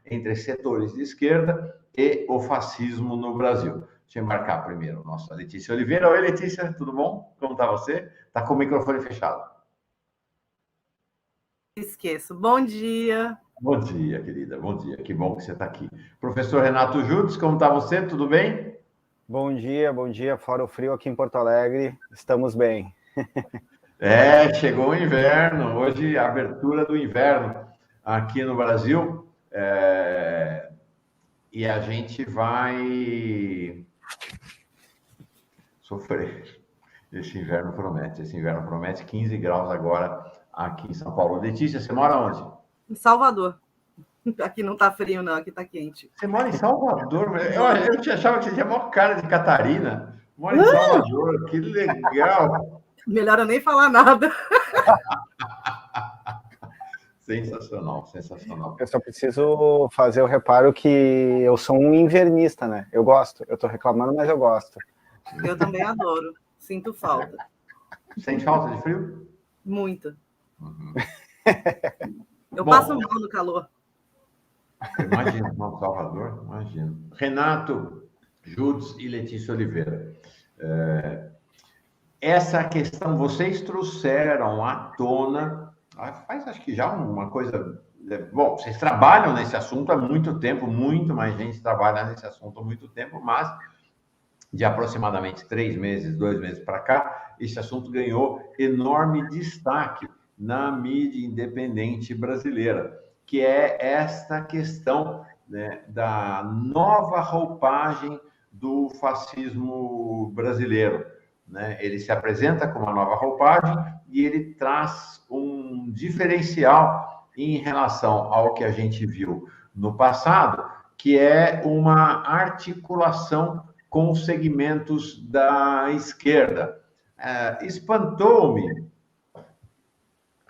entre setores de esquerda e o fascismo no Brasil. Deixa eu embarcar primeiro nossa Letícia Oliveira. Oi, Letícia, tudo bom? Como está você? Está com o microfone fechado. Esqueço. Bom dia. Bom dia, querida. Bom dia. Que bom que você está aqui. Professor Renato Judes, como está você? Tudo bem? Bom dia. Fora o frio aqui em Porto Alegre, estamos bem. Chegou o inverno. Hoje, a abertura do inverno aqui no Brasil. E a gente vai sofrer. Esse inverno promete 15 graus agora aqui em São Paulo. Letícia, você mora onde? Em Salvador. Aqui não está frio, não. Aqui está quente. Você mora em Salvador? Eu te achava que você tinha a maior cara de Catarina. Mora em Salvador, que legal. Melhor eu nem falar nada. Sensacional. Eu só preciso fazer o reparo que eu sou um invernista, né? Eu gosto. Eu tô reclamando, mas eu gosto. Eu também adoro. Sinto falta. Sente falta de frio? Muito. Eu passo mal no calor. Imagina, no Salvador, imagina. Renato Judes e Letícia Oliveira. Essa questão, vocês trouxeram à tona, faz acho que já uma coisa... Bom, vocês trabalham nesse assunto há muito tempo, muito mais gente trabalha nesse assunto há muito tempo, mas de aproximadamente 3 meses, 2 meses para cá, esse assunto ganhou enorme destaque na mídia independente brasileira, que é esta questão, né, da nova roupagem do fascismo brasileiro. Né? Ele se apresenta com uma nova roupagem e ele traz um diferencial em relação ao que a gente viu no passado, que é uma articulação com os segmentos da esquerda. Espantou-me,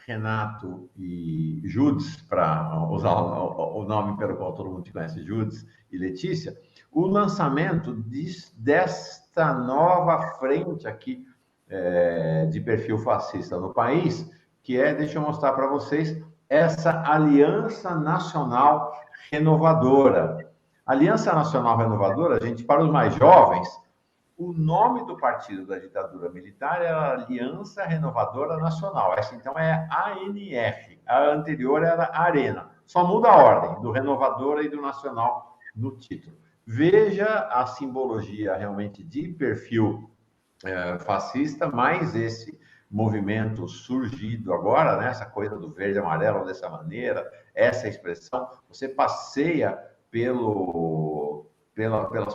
Renato e Judes, para usar o nome pelo qual todo mundo te conhece, Judes e Letícia, o lançamento desta nova frente aqui de perfil fascista no país, que é, deixa eu mostrar para vocês, essa Aliança Nacional Renovadora. Aliança Nacional Renovadora, gente, para os mais jovens, o nome do partido da ditadura militar era Aliança Renovadora Nacional. Essa, então, é ANR. A anterior era Arena. Só muda a ordem do Renovadora e do Nacional no título. Veja a simbologia realmente de perfil fascista, mais esse movimento surgido agora, né? Essa coisa do verde e amarelo dessa maneira, essa expressão. Você passeia pelas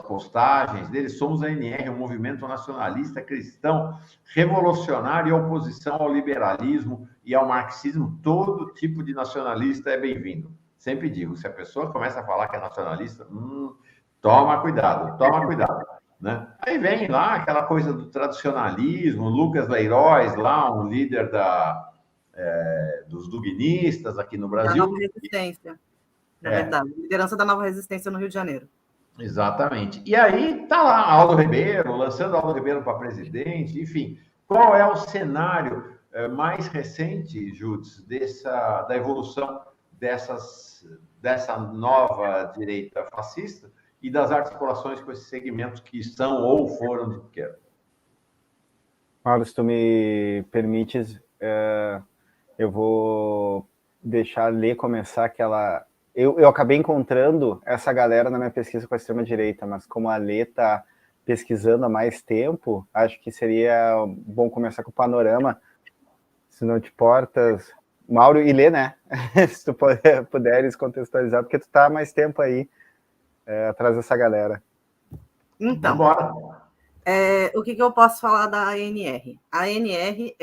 postagens deles, somos a ANR, um movimento nacionalista cristão, revolucionário e oposição ao liberalismo e ao marxismo. Todo tipo de nacionalista é bem-vindo. Sempre digo, se a pessoa começa a falar que é nacionalista, toma cuidado. Né? Aí vem lá aquela coisa do tradicionalismo, Lucas Leiroz, lá um líder dos duguinistas aqui no Brasil. Da Nova Resistência, na verdade. Liderança da Nova Resistência no Rio de Janeiro. Exatamente. E aí tá lá Aldo Ribeiro, lançando Aldo Ribeiro para presidente, enfim. Qual é o cenário mais recente, Judes, da evolução dessa nova direita fascista e das articulações com esses segmentos que são ou foram de esquerda? Mauro, se tu me permites, eu vou deixar a Lê começar aquela... Eu acabei encontrando essa galera na minha pesquisa com a extrema-direita, mas como a Lê está pesquisando há mais tempo, acho que seria bom começar com o panorama, se não te importas. Mauro e Lê, né? Se tu puderes contextualizar, porque tu está há mais tempo aí atrás dessa galera. Então, o que eu posso falar da ANR? A ANR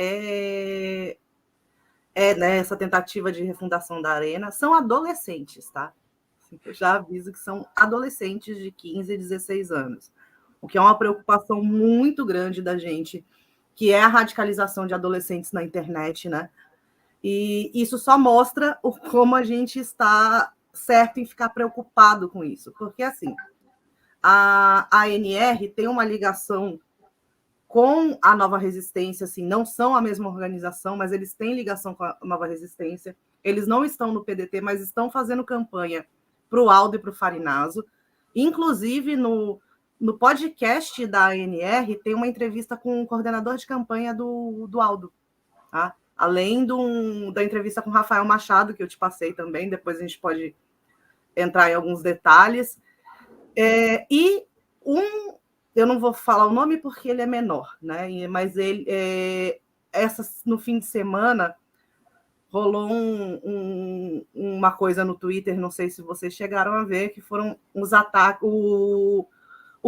né, essa tentativa de refundação da Arena, são adolescentes, tá? Eu já aviso que são adolescentes de 15 e 16 anos, o que é uma preocupação muito grande da gente, que é a radicalização de adolescentes na internet, né? E isso só mostra como a gente está certo em ficar preocupado com isso, porque, assim, a ANR tem uma ligação com a Nova Resistência, assim, não são a mesma organização, mas eles têm ligação com a Nova Resistência. Eles não estão no PDT, mas estão fazendo campanha para o Aldo e para o Farinaso. Inclusive, no podcast da ANR, tem uma entrevista com o coordenador de campanha do Aldo, tá? Além da entrevista com o Rafael Machado, que eu te passei também, depois a gente pode entrar em alguns detalhes. Eu não vou falar o nome porque ele é menor, né? Mas ele, no fim de semana, rolou uma coisa no Twitter, não sei se vocês chegaram a ver, que foram os ataques, o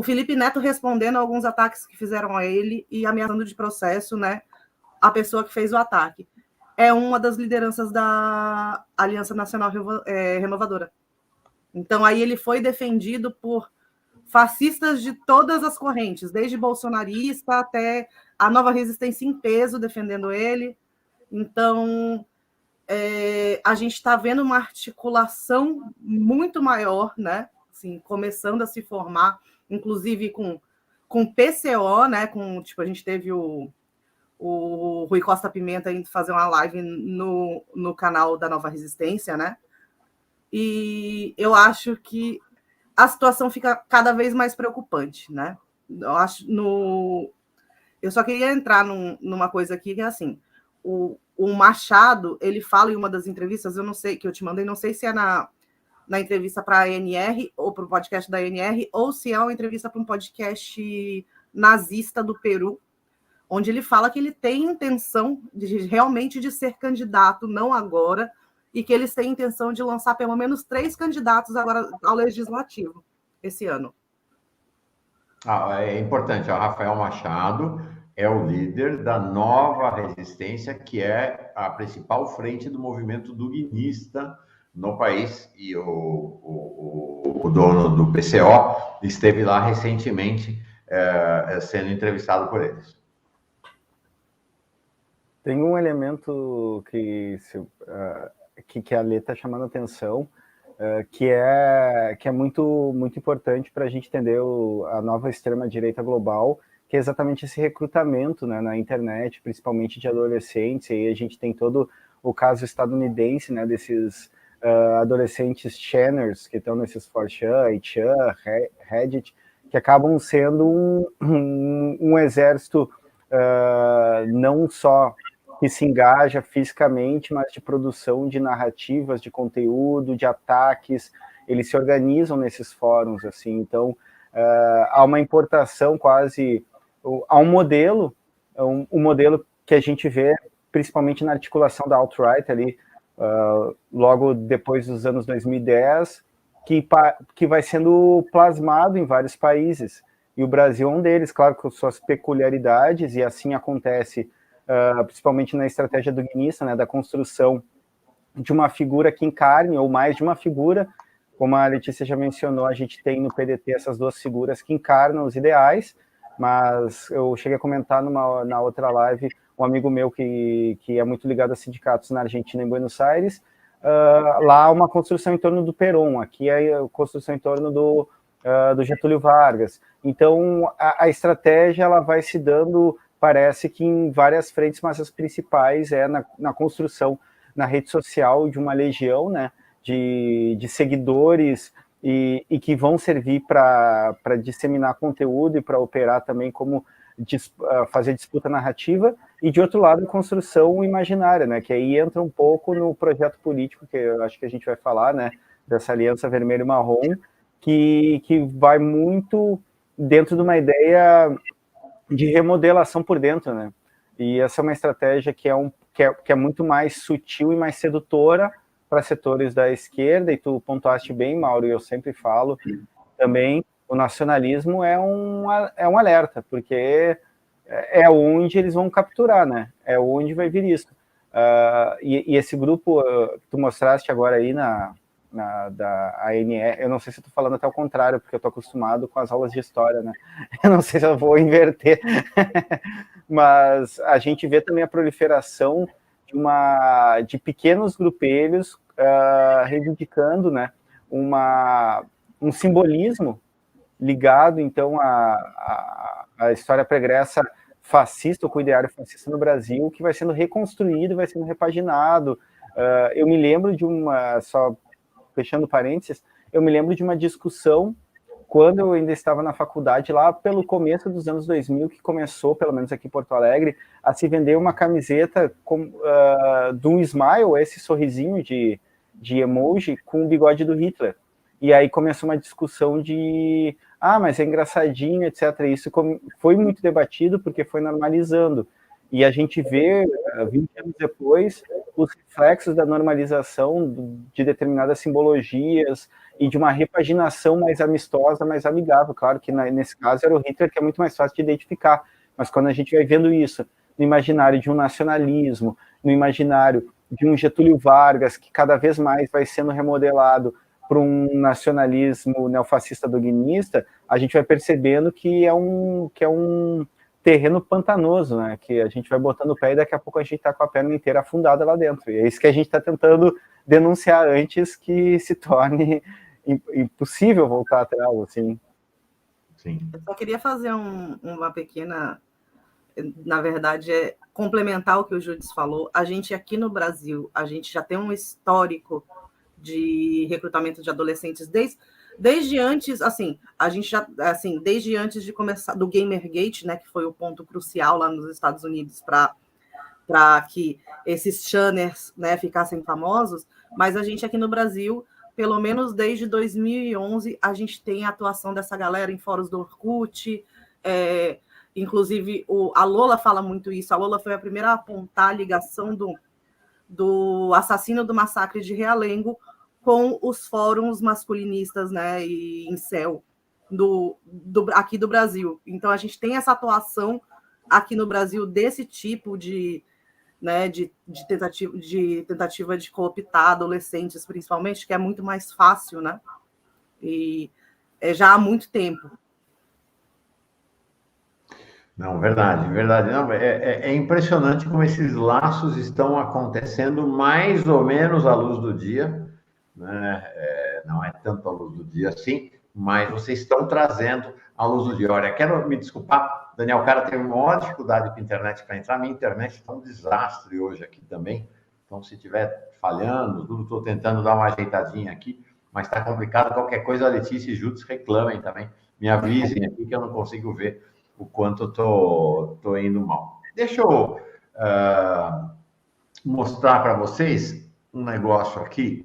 Felipe Neto respondendo a alguns ataques que fizeram a ele e ameaçando de processo, né, a pessoa que fez o ataque. É uma das lideranças da Aliança Nacional Renovadora. Então, aí ele foi defendido por fascistas de todas as correntes, desde bolsonarista até a Nova Resistência em Peso, defendendo ele. Então, a gente está vendo uma articulação muito maior, né? Assim, começando a se formar, inclusive com PCO, né? A gente teve o Rui Costa Pimenta indo fazer uma live no canal da Nova Resistência, né? E eu acho que a situação fica cada vez mais preocupante, né? Eu só queria entrar numa coisa aqui que é assim, o Machado, ele fala em uma das entrevistas, eu não sei, que eu te mandei, não sei se é na entrevista para a ANR ou para o podcast da ANR, ou se é uma entrevista para um podcast nazista do Peru, onde ele fala que ele tem intenção realmente de ser candidato, não agora, e que eles têm intenção de lançar pelo menos 3 candidatos agora ao Legislativo esse ano. É importante, o Rafael Machado é o líder da Nova Resistência, que é a principal frente do movimento duguinista no país, e o dono do PCO esteve lá recentemente sendo entrevistado por eles. Tem um elemento que a Lê está chamando a atenção, que é muito, muito importante para a gente entender a nova extrema-direita global, que é exatamente esse recrutamento, né, na internet, principalmente de adolescentes. E aí a gente tem todo o caso estadunidense, né, desses adolescentes channers que estão nesses 4chan, 8chan, Reddit, que acabam sendo um exército não só que se engaja fisicamente, mas de produção de narrativas, de conteúdo, de ataques. Eles se organizam nesses fóruns, assim. Então, há uma importação quase, há um modelo que a gente vê, principalmente na articulação da alt-right ali, logo depois dos anos 2010, que vai sendo plasmado em vários países. E o Brasil é um deles, claro, com suas peculiaridades, e assim acontece principalmente na estratégia duguinista, né, da construção de uma figura que encarne, ou mais de uma figura, como a Letícia já mencionou, a gente tem no PDT essas 2 figuras que encarnam os ideais, mas eu cheguei a comentar na outra live, um amigo meu que é muito ligado a sindicatos na Argentina, em Buenos Aires, lá há uma construção em torno do Perón, aqui é a construção em torno do Getúlio Vargas. Então, a estratégia ela vai se dando, parece que em várias frentes, mas as principais na construção na rede social de uma legião, né, de seguidores e que vão servir para disseminar conteúdo e para operar também como fazer disputa narrativa, e de outro lado a construção imaginária, né, que aí entra um pouco no projeto político que eu acho que a gente vai falar, né, dessa aliança vermelho e marrom, que vai muito dentro de uma ideia de remodelação por dentro, né? E essa é uma estratégia que é muito mais sutil e mais sedutora para setores da esquerda, e tu pontuaste bem, Mauro, e eu sempre falo também, o nacionalismo é um alerta, porque é onde eles vão capturar, né? É onde vai vir isso. E esse grupo que tu mostraste agora aí da ANR, eu não sei se eu tô falando até o contrário, porque eu tô acostumado com as aulas de história, né? Eu não sei se eu vou inverter, mas a gente vê também a proliferação de pequenos grupelhos reivindicando, né, um simbolismo ligado, então, à história pregressa fascista, ou com o ideário fascista no Brasil, que vai sendo reconstruído, vai sendo repaginado. Eu me lembro de só fechando parênteses, eu me lembro de uma discussão quando eu ainda estava na faculdade, lá pelo começo dos anos 2000, que começou, pelo menos aqui em Porto Alegre, a se vender uma camiseta de um smile, esse sorrisinho de emoji, com o bigode do Hitler. E aí começou uma discussão de, mas é engraçadinho, etc. Isso foi muito debatido porque foi normalizando. E a gente vê, 20 anos depois, os reflexos da normalização de determinadas simbologias e de uma repaginação mais amistosa, mais amigável. Claro que nesse caso era o Hitler, que é muito mais fácil de identificar, mas quando a gente vai vendo isso no imaginário de um nacionalismo, no imaginário de um Getúlio Vargas, que cada vez mais vai sendo remodelado para um nacionalismo neofascista doguinista, a gente vai percebendo que é um terreno pantanoso, né? Que a gente vai botando o pé e daqui a pouco a gente está com a perna inteira afundada lá dentro. E é isso que a gente está tentando denunciar antes que se torne impossível voltar atrás, assim. Sim. Eu só queria fazer uma pequena, na verdade, complementar o que o Judis falou. A gente aqui no Brasil, a gente já tem um histórico de recrutamento de adolescentes desde antes, assim, a gente já, assim, desde antes de começar do Gamergate, né, que foi o ponto crucial lá nos Estados Unidos para que esses channers, né, ficassem famosos, mas a gente aqui no Brasil, pelo menos desde 2011, a gente tem a atuação dessa galera em fóruns do Orkut, inclusive a Lola fala muito isso, a Lola foi a primeira a apontar a ligação do assassino do massacre de Realengo com os fóruns masculinistas, né, e incel aqui do Brasil. Então, a gente tem essa atuação aqui no Brasil desse tipo de tentativa de cooptar adolescentes, principalmente, que é muito mais fácil, né? E já há muito tempo. Não, verdade. Não, é impressionante como esses laços estão acontecendo mais ou menos à luz do dia, né? Não é tanto à luz do dia assim, mas vocês estão trazendo à luz do dia. Olha, quero me desculpar, Daniel, o cara teve uma maior dificuldade com a internet para entrar. Minha internet está um desastre hoje aqui também, então se estiver falhando, tudo, estou tentando dar uma ajeitadinha aqui, mas está complicado. Qualquer coisa, a Letícia e Judis reclamem também, me avisem aqui que eu não consigo ver o quanto estou indo mal. Deixa eu mostrar para vocês um negócio aqui,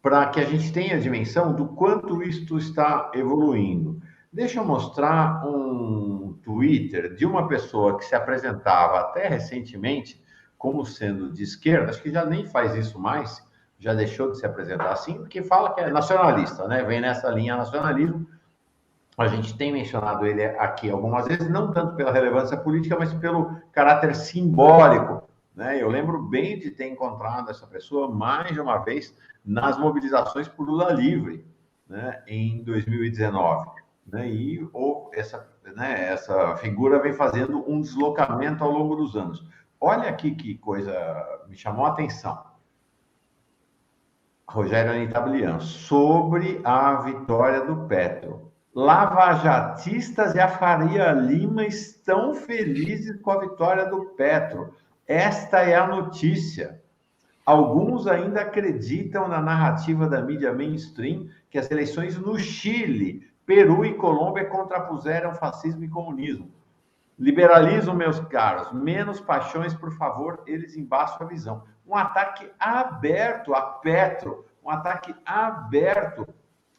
para que a gente tenha a dimensão do quanto isto está evoluindo. Deixa eu mostrar um Twitter de uma pessoa que se apresentava até recentemente como sendo de esquerda, acho que já nem faz isso mais, já deixou de se apresentar assim, porque fala que é nacionalista, né? Vem nessa linha nacionalismo. A gente tem mencionado ele aqui algumas vezes, não tanto pela relevância política, mas pelo caráter simbólico, né? Eu lembro bem de ter encontrado essa pessoa mais de uma vez nas mobilizações por Lula livre, né, em 2019. Né? E essa figura vem fazendo um deslocamento ao longo dos anos. Olha aqui que coisa me chamou a atenção. Rogério Anitablian, sobre a vitória do Petro. Lavajatistas e a Faria Lima estão felizes com a vitória do Petro. Esta é a notícia. Alguns ainda acreditam na narrativa da mídia mainstream que as eleições no Chile, Peru e Colômbia contrapuseram fascismo e comunismo. Liberalismo, meus caros, menos paixões, por favor, eles embaçam a visão. Um ataque aberto a Petro, um ataque aberto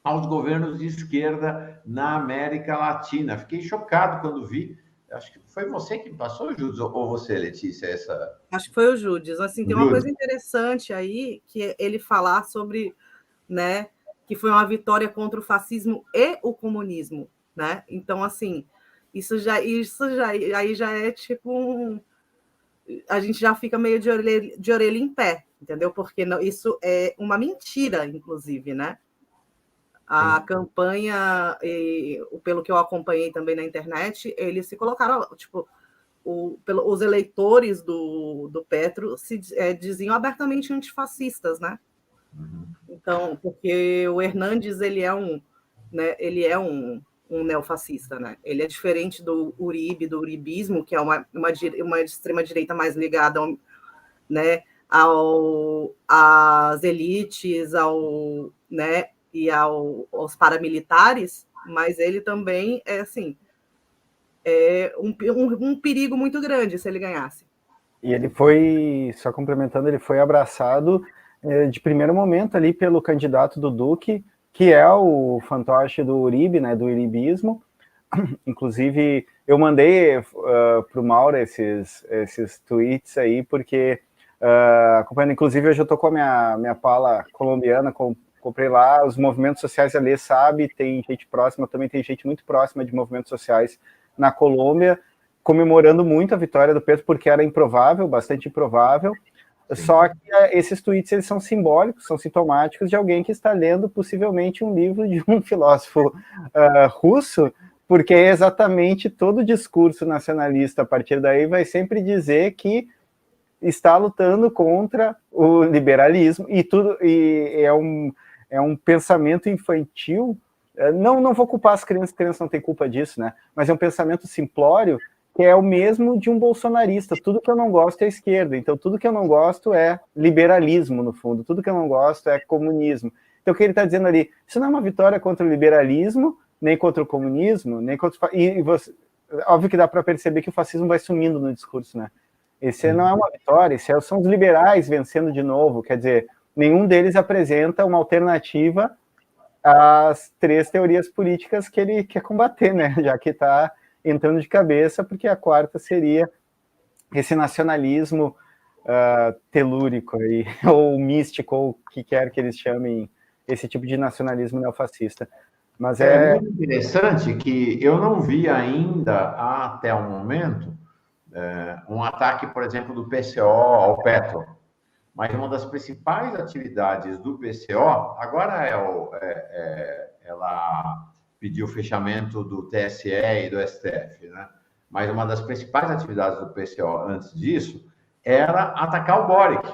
aos governos de esquerda na América Latina. Fiquei chocado quando vi. Acho que foi você que me passou, Judis, ou você, Letícia? Acho que foi o Judis. Assim, tem uma coisa interessante aí, que ele falar sobre, né, que foi uma vitória contra o fascismo e o comunismo, né? Então, assim, isso já aí já é tipo a gente já fica meio de orelha em pé, entendeu? Porque isso é uma mentira, inclusive, né? A campanha, pelo que eu acompanhei também na internet, eles se colocaram, tipo, os eleitores do Petro diziam abertamente antifascistas, né? Uhum. Então, porque o Hernandes, ele é um neofascista, né? Ele é diferente do Uribe, do uribismo, que é uma extrema-direita mais ligada ao, né, às elites, né, e aos paramilitares, mas ele também é assim, um perigo muito grande se ele ganhasse. E ele foi, só complementando, ele foi abraçado de primeiro momento ali pelo candidato do Duque, que é o fantoche do Uribe, né, do uribismo. Inclusive, eu mandei para o Mauro esses tweets aí, porque acompanhando, inclusive hoje eu estou com a minha pala colombiana, comprei lá, os movimentos sociais ali, sabe, tem gente próxima, também tem gente muito próxima de movimentos sociais na Colômbia, comemorando muito a vitória do Petro, porque era improvável, bastante improvável. Sim. Só que esses tweets eles são simbólicos, são sintomáticos de alguém que está lendo possivelmente um livro de um filósofo russo, porque é exatamente todo o discurso nacionalista a partir daí vai sempre dizer que está lutando contra o liberalismo e tudo, e é um pensamento infantil. Não vou culpar as crianças não têm culpa disso, né? Mas é um pensamento simplório que é o mesmo de um bolsonarista. Tudo que eu não gosto é esquerda, então tudo que eu não gosto é liberalismo, no fundo, tudo que eu não gosto é comunismo. Então o que ele está dizendo ali, isso não é uma vitória contra o liberalismo, nem contra o comunismo, nem contra... óbvio que dá para perceber que o fascismo vai sumindo no discurso, né? Esse não é uma vitória, são os liberais vencendo de novo, quer dizer, nenhum deles apresenta uma alternativa às 3 teorias políticas que ele quer combater, né? Já que está entrando de cabeça, porque a quarta seria esse nacionalismo telúrico aí, ou místico, ou o que quer que eles chamem, esse tipo de nacionalismo neofascista. Mas é muito interessante que eu não vi ainda, até o momento, um ataque, por exemplo, do PCO ao Petro. Mas uma das principais atividades do PCO, agora ela pediu o fechamento do TSE e do STF, né? Mas uma das principais atividades do PCO antes disso era atacar o Boric,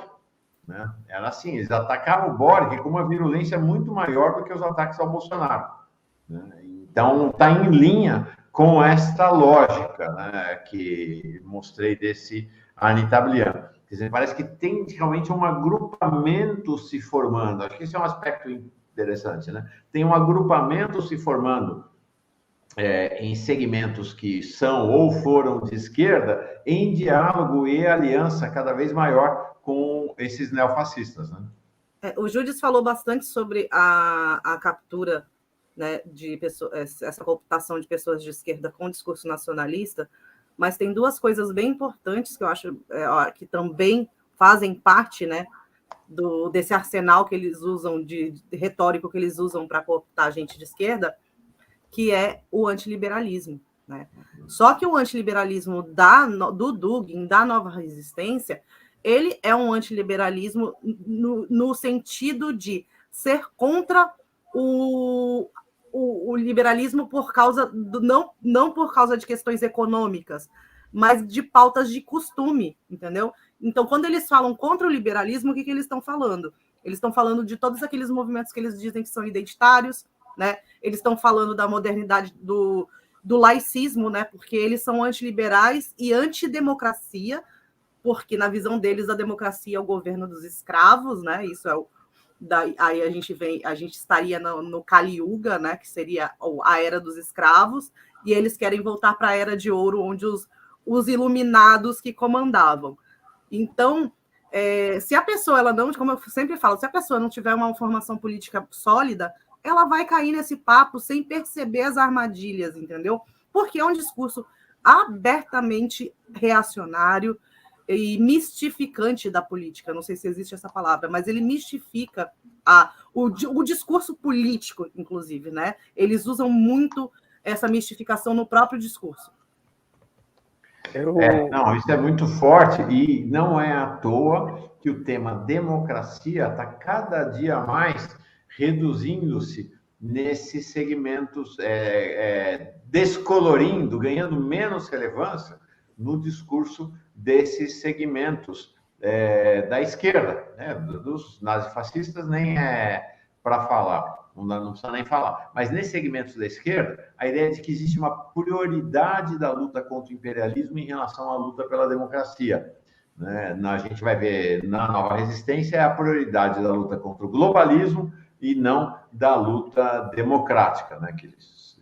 né? Era assim, eles atacavam o Boric com uma virulência muito maior do que os ataques ao Bolsonaro, né? Então, está em linha com esta lógica, né, que mostrei desse Anitta Blian. Quer dizer, parece que tem realmente um agrupamento se formando. Acho que esse é um aspecto interessante, né? Tem um agrupamento se formando em segmentos que são ou foram de esquerda, em diálogo e aliança cada vez maior com esses neofascistas, né? O Júdice falou bastante sobre a captura, né, de pessoas, essa cooptação de pessoas de esquerda com discurso nacionalista, mas tem 2 coisas bem importantes que eu acho que também fazem parte, né, desse arsenal que eles usam, de retórico que eles usam para cooptar a gente de esquerda, que é o antiliberalismo, né? Só que o antiliberalismo do Dugin, da Nova Resistência, ele é um antiliberalismo no sentido de ser contra o liberalismo por causa não por causa de questões econômicas, mas de pautas de costume, entendeu? Então, quando eles falam contra o liberalismo, o que eles estão falando? Eles estão falando de todos aqueles movimentos que eles dizem que são identitários, né? Eles estão falando da modernidade, do laicismo, né? Porque eles são antiliberais e antidemocracia, porque na visão deles a democracia é o governo dos escravos, né? Isso é aí a gente estaria no Kali Yuga, né? Que seria a era dos escravos, e eles querem voltar para a era de ouro, onde os iluminados que comandavam. Então, se a pessoa, ela não, como eu sempre falo, se a pessoa não tiver uma formação política sólida, ela vai cair nesse papo sem perceber as armadilhas, entendeu? Porque é um discurso abertamente reacionário e mistificante da política. Não sei se existe essa palavra, mas ele mistifica o discurso político, inclusive, né? Eles usam muito essa mistificação no próprio discurso. Não, isso é muito forte e não é à toa que o tema democracia está cada dia mais reduzindo-se nesses segmentos, descolorindo, ganhando menos relevância no discurso desses segmentos da esquerda, né? Dos nazifascistas nem é para falar, não precisa nem falar. Mas nesses segmentos da esquerda, a ideia é de que existe uma prioridade da luta contra o imperialismo em relação à luta pela democracia, né? A gente vai ver na Nova Resistência a prioridade da luta contra o globalismo e não da luta democrática, né? Que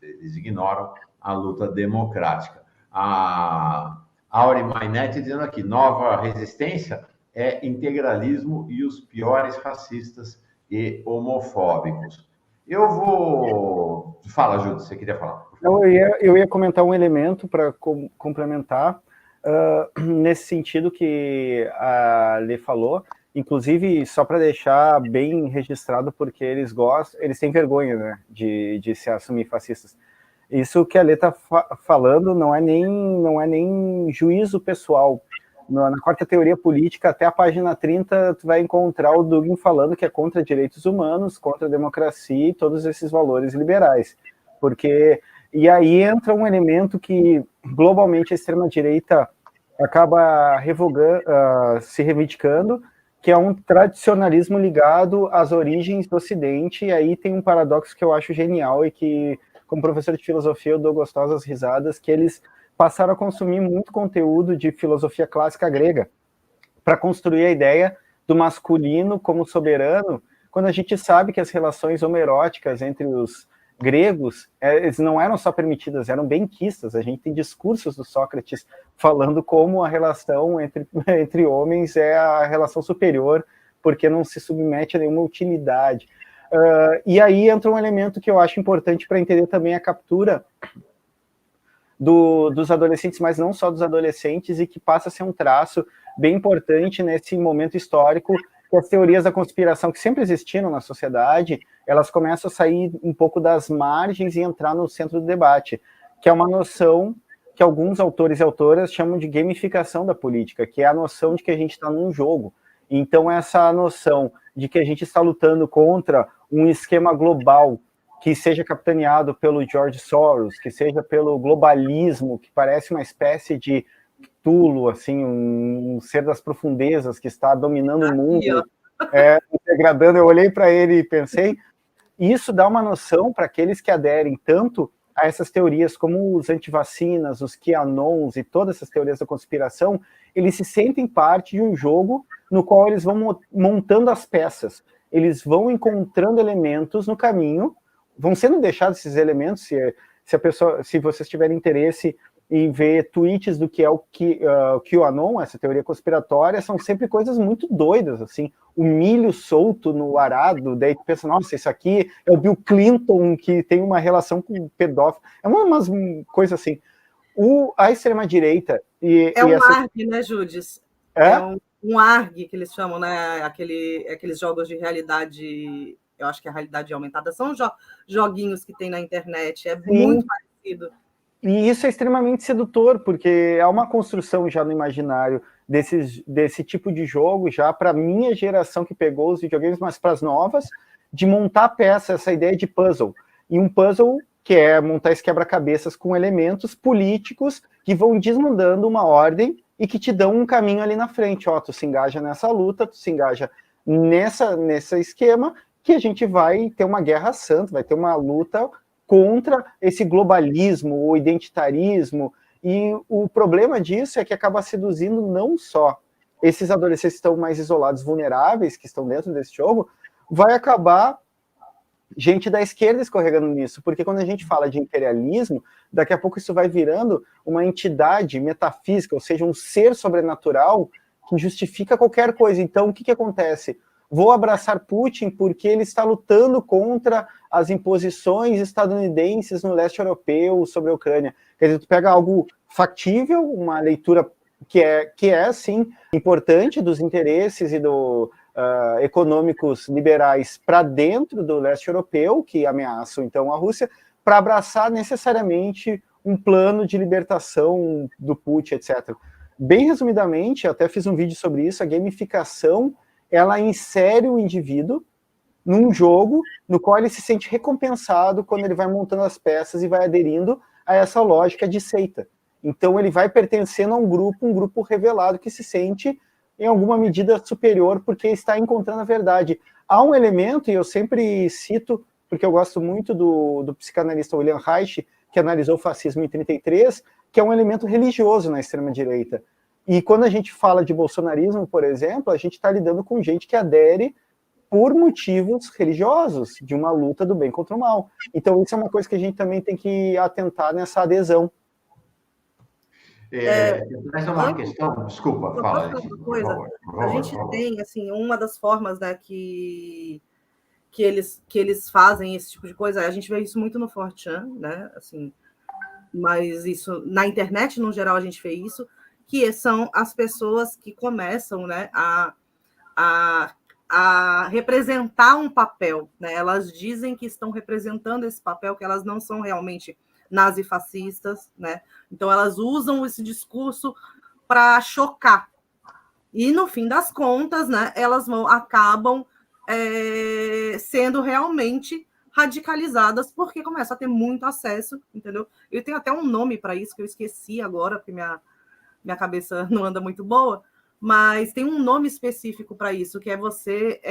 eles ignoram a luta democrática. A Auri Mainetti dizendo aqui, nova resistência é integralismo e os piores racistas e homofóbicos. Eu vou... Fala, Júlio, você queria falar? Eu ia comentar um elemento para complementar, nesse sentido que a Lê falou, inclusive, só para deixar bem registrado, porque eles gostam, eles têm vergonha, né, de se assumir fascistas. Isso que a Lê está falando não é nem juízo pessoal. Na quarta teoria política, até a página 30, tu vai encontrar o Dugin falando que é contra direitos humanos, contra a democracia e todos esses valores liberais. E aí entra um elemento que, globalmente, a extrema-direita acaba se reivindicando, que é um tradicionalismo ligado às origens do Ocidente, e aí tem um paradoxo que eu acho genial e que, como professor de filosofia, eu dou gostosas risadas, que eles passaram a consumir muito conteúdo de filosofia clássica grega para construir a ideia do masculino como soberano, quando a gente sabe que as relações homoeróticas entre os gregos eles não eram só permitidas, eram benquistas. A gente tem discursos do Sócrates falando como a relação entre homens é a relação superior, porque não se submete a nenhuma utilidade. E aí entra um elemento que eu acho importante para entender também a captura dos adolescentes, mas não só dos adolescentes, e que passa a ser um traço bem importante nesse momento histórico, que as teorias da conspiração que sempre existiram na sociedade, elas começam a sair um pouco das margens e entrar no centro do debate, que é uma noção que alguns autores e autoras chamam de gamificação da política, que é a noção de que a gente está num jogo. Então, essa noção de que a gente está lutando contra um esquema global que seja capitaneado pelo George Soros, que seja pelo globalismo, que parece uma espécie de Cthulhu, assim, um ser das profundezas que está dominando o mundo, degradando. Eu olhei para ele e pensei, isso dá uma noção para aqueles que aderem tanto a essas teorias como os antivacinas, os QAnons e todas essas teorias da conspiração, eles se sentem parte de um jogo no qual eles vão montando as peças, eles vão encontrando elementos no caminho, vão sendo deixados esses elementos, se vocês tiverem interesse em ver tweets do que é o QAnon, essa teoria conspiratória, são sempre coisas muito doidas, assim, o milho solto no arado, daí tu pensa, nossa, isso aqui é o Bill Clinton que tem uma relação com o pedófilo, é umas coisas assim. A extrema-direita... ARG, né, Judes? É um ARG, que eles chamam, né, aqueles jogos de realidade... Eu acho que a realidade aumentada são joguinhos que tem na internet, muito parecido. E isso é extremamente sedutor, porque é uma construção já no imaginário desse tipo de jogo, já para a minha geração que pegou os videogames, mas para as novas, de montar peça, essa ideia de puzzle. E um puzzle que é montar esse quebra-cabeças com elementos políticos que vão desmandando uma ordem e que te dão um caminho ali na frente. Ó, tu se engaja nessa luta, tu se engaja nesse esquema, que a gente vai ter uma guerra santa, vai ter uma luta contra esse globalismo, o identitarismo, e o problema disso é que acaba seduzindo não só esses adolescentes que estão mais isolados, vulneráveis, que estão dentro desse jogo, vai acabar gente da esquerda escorregando nisso, porque quando a gente fala de imperialismo, daqui a pouco isso vai virando uma entidade metafísica, ou seja, um ser sobrenatural que justifica qualquer coisa. Então, o que acontece? Vou abraçar Putin porque ele está lutando contra as imposições estadunidenses no leste europeu sobre a Ucrânia. Quer dizer, tu pega algo factível, uma leitura que é sim, importante dos interesses e econômicos liberais para dentro do leste europeu, que ameaçam, então, a Rússia, para abraçar necessariamente um plano de libertação do Putin, etc. Bem resumidamente, eu até fiz um vídeo sobre isso, a gamificação ela insere o indivíduo num jogo no qual ele se sente recompensado quando ele vai montando as peças e vai aderindo a essa lógica de seita. Então ele vai pertencendo a um grupo revelado que se sente em alguma medida superior porque está encontrando a verdade. Há um elemento, e eu sempre cito, porque eu gosto muito do psicanalista William Reich, que analisou o fascismo em 1933, que é um elemento religioso na extrema-direita. E quando a gente fala de bolsonarismo, por exemplo, a gente está lidando com gente que adere por motivos religiosos, de uma luta do bem contra o mal. Então, isso é uma coisa que a gente também tem que atentar nessa adesão. Mas uma questão, desculpa, fala, uma coisa, por favor, a gente tem, assim, uma das formas, né, que eles fazem esse tipo de coisa, a gente vê isso muito no 4chan, né, assim, mas isso, na internet, no geral, a gente vê isso, que são as pessoas que começam, né, a representar um papel, né? Elas dizem que estão representando esse papel, que elas não são realmente nazifascistas, né? Então elas usam esse discurso para chocar. E no fim das contas, né, elas acabam sendo realmente radicalizadas, porque começam a ter muito acesso, entendeu? Eu tenho até um nome para isso que eu esqueci agora, porque minha cabeça não anda muito boa, mas tem um nome específico para isso, que é você,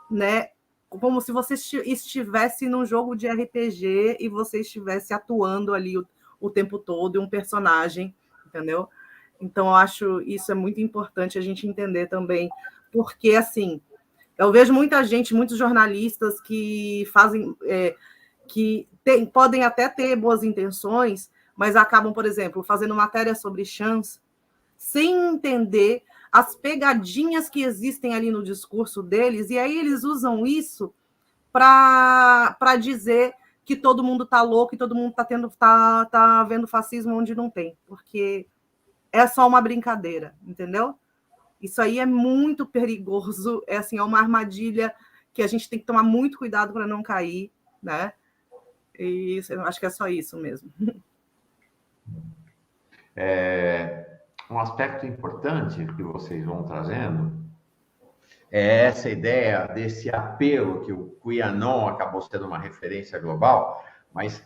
né, como se você estivesse num jogo de RPG e você estivesse atuando ali o tempo todo, um personagem, entendeu? Então, eu acho isso é muito importante a gente entender também, porque, assim, eu vejo muita gente, muitos jornalistas que fazem, podem até ter boas intenções, mas acabam, por exemplo, fazendo matéria sobre chance, sem entender as pegadinhas que existem ali no discurso deles, e aí eles usam isso para dizer que todo mundo está louco e todo mundo tá vendo fascismo onde não tem, porque é só uma brincadeira, entendeu? Isso aí é muito perigoso, assim, é uma armadilha que a gente tem que tomar muito cuidado para não cair, né? E eu acho que é só isso mesmo. Um aspecto importante que vocês vão trazendo é essa ideia desse apelo, que o QAnon acabou sendo uma referência global, mas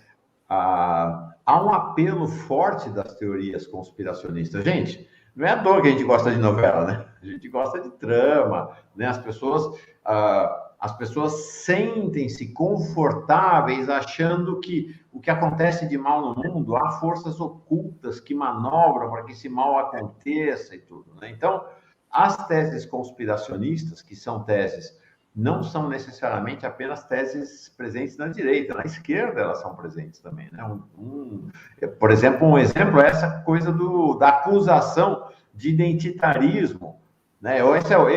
há um apelo forte das teorias conspiracionistas. Gente, não é à toa que a gente gosta de novela, né? A gente gosta de trama, né? As pessoas sentem-se confortáveis achando que o que acontece de mal no mundo, há forças ocultas que manobram para que esse mal aconteça e tudo, né? Então, as teses conspiracionistas, que são teses, não são necessariamente apenas teses presentes na direita, na esquerda elas são presentes também, né? Por exemplo, um exemplo é essa coisa da acusação de identitarismo, né?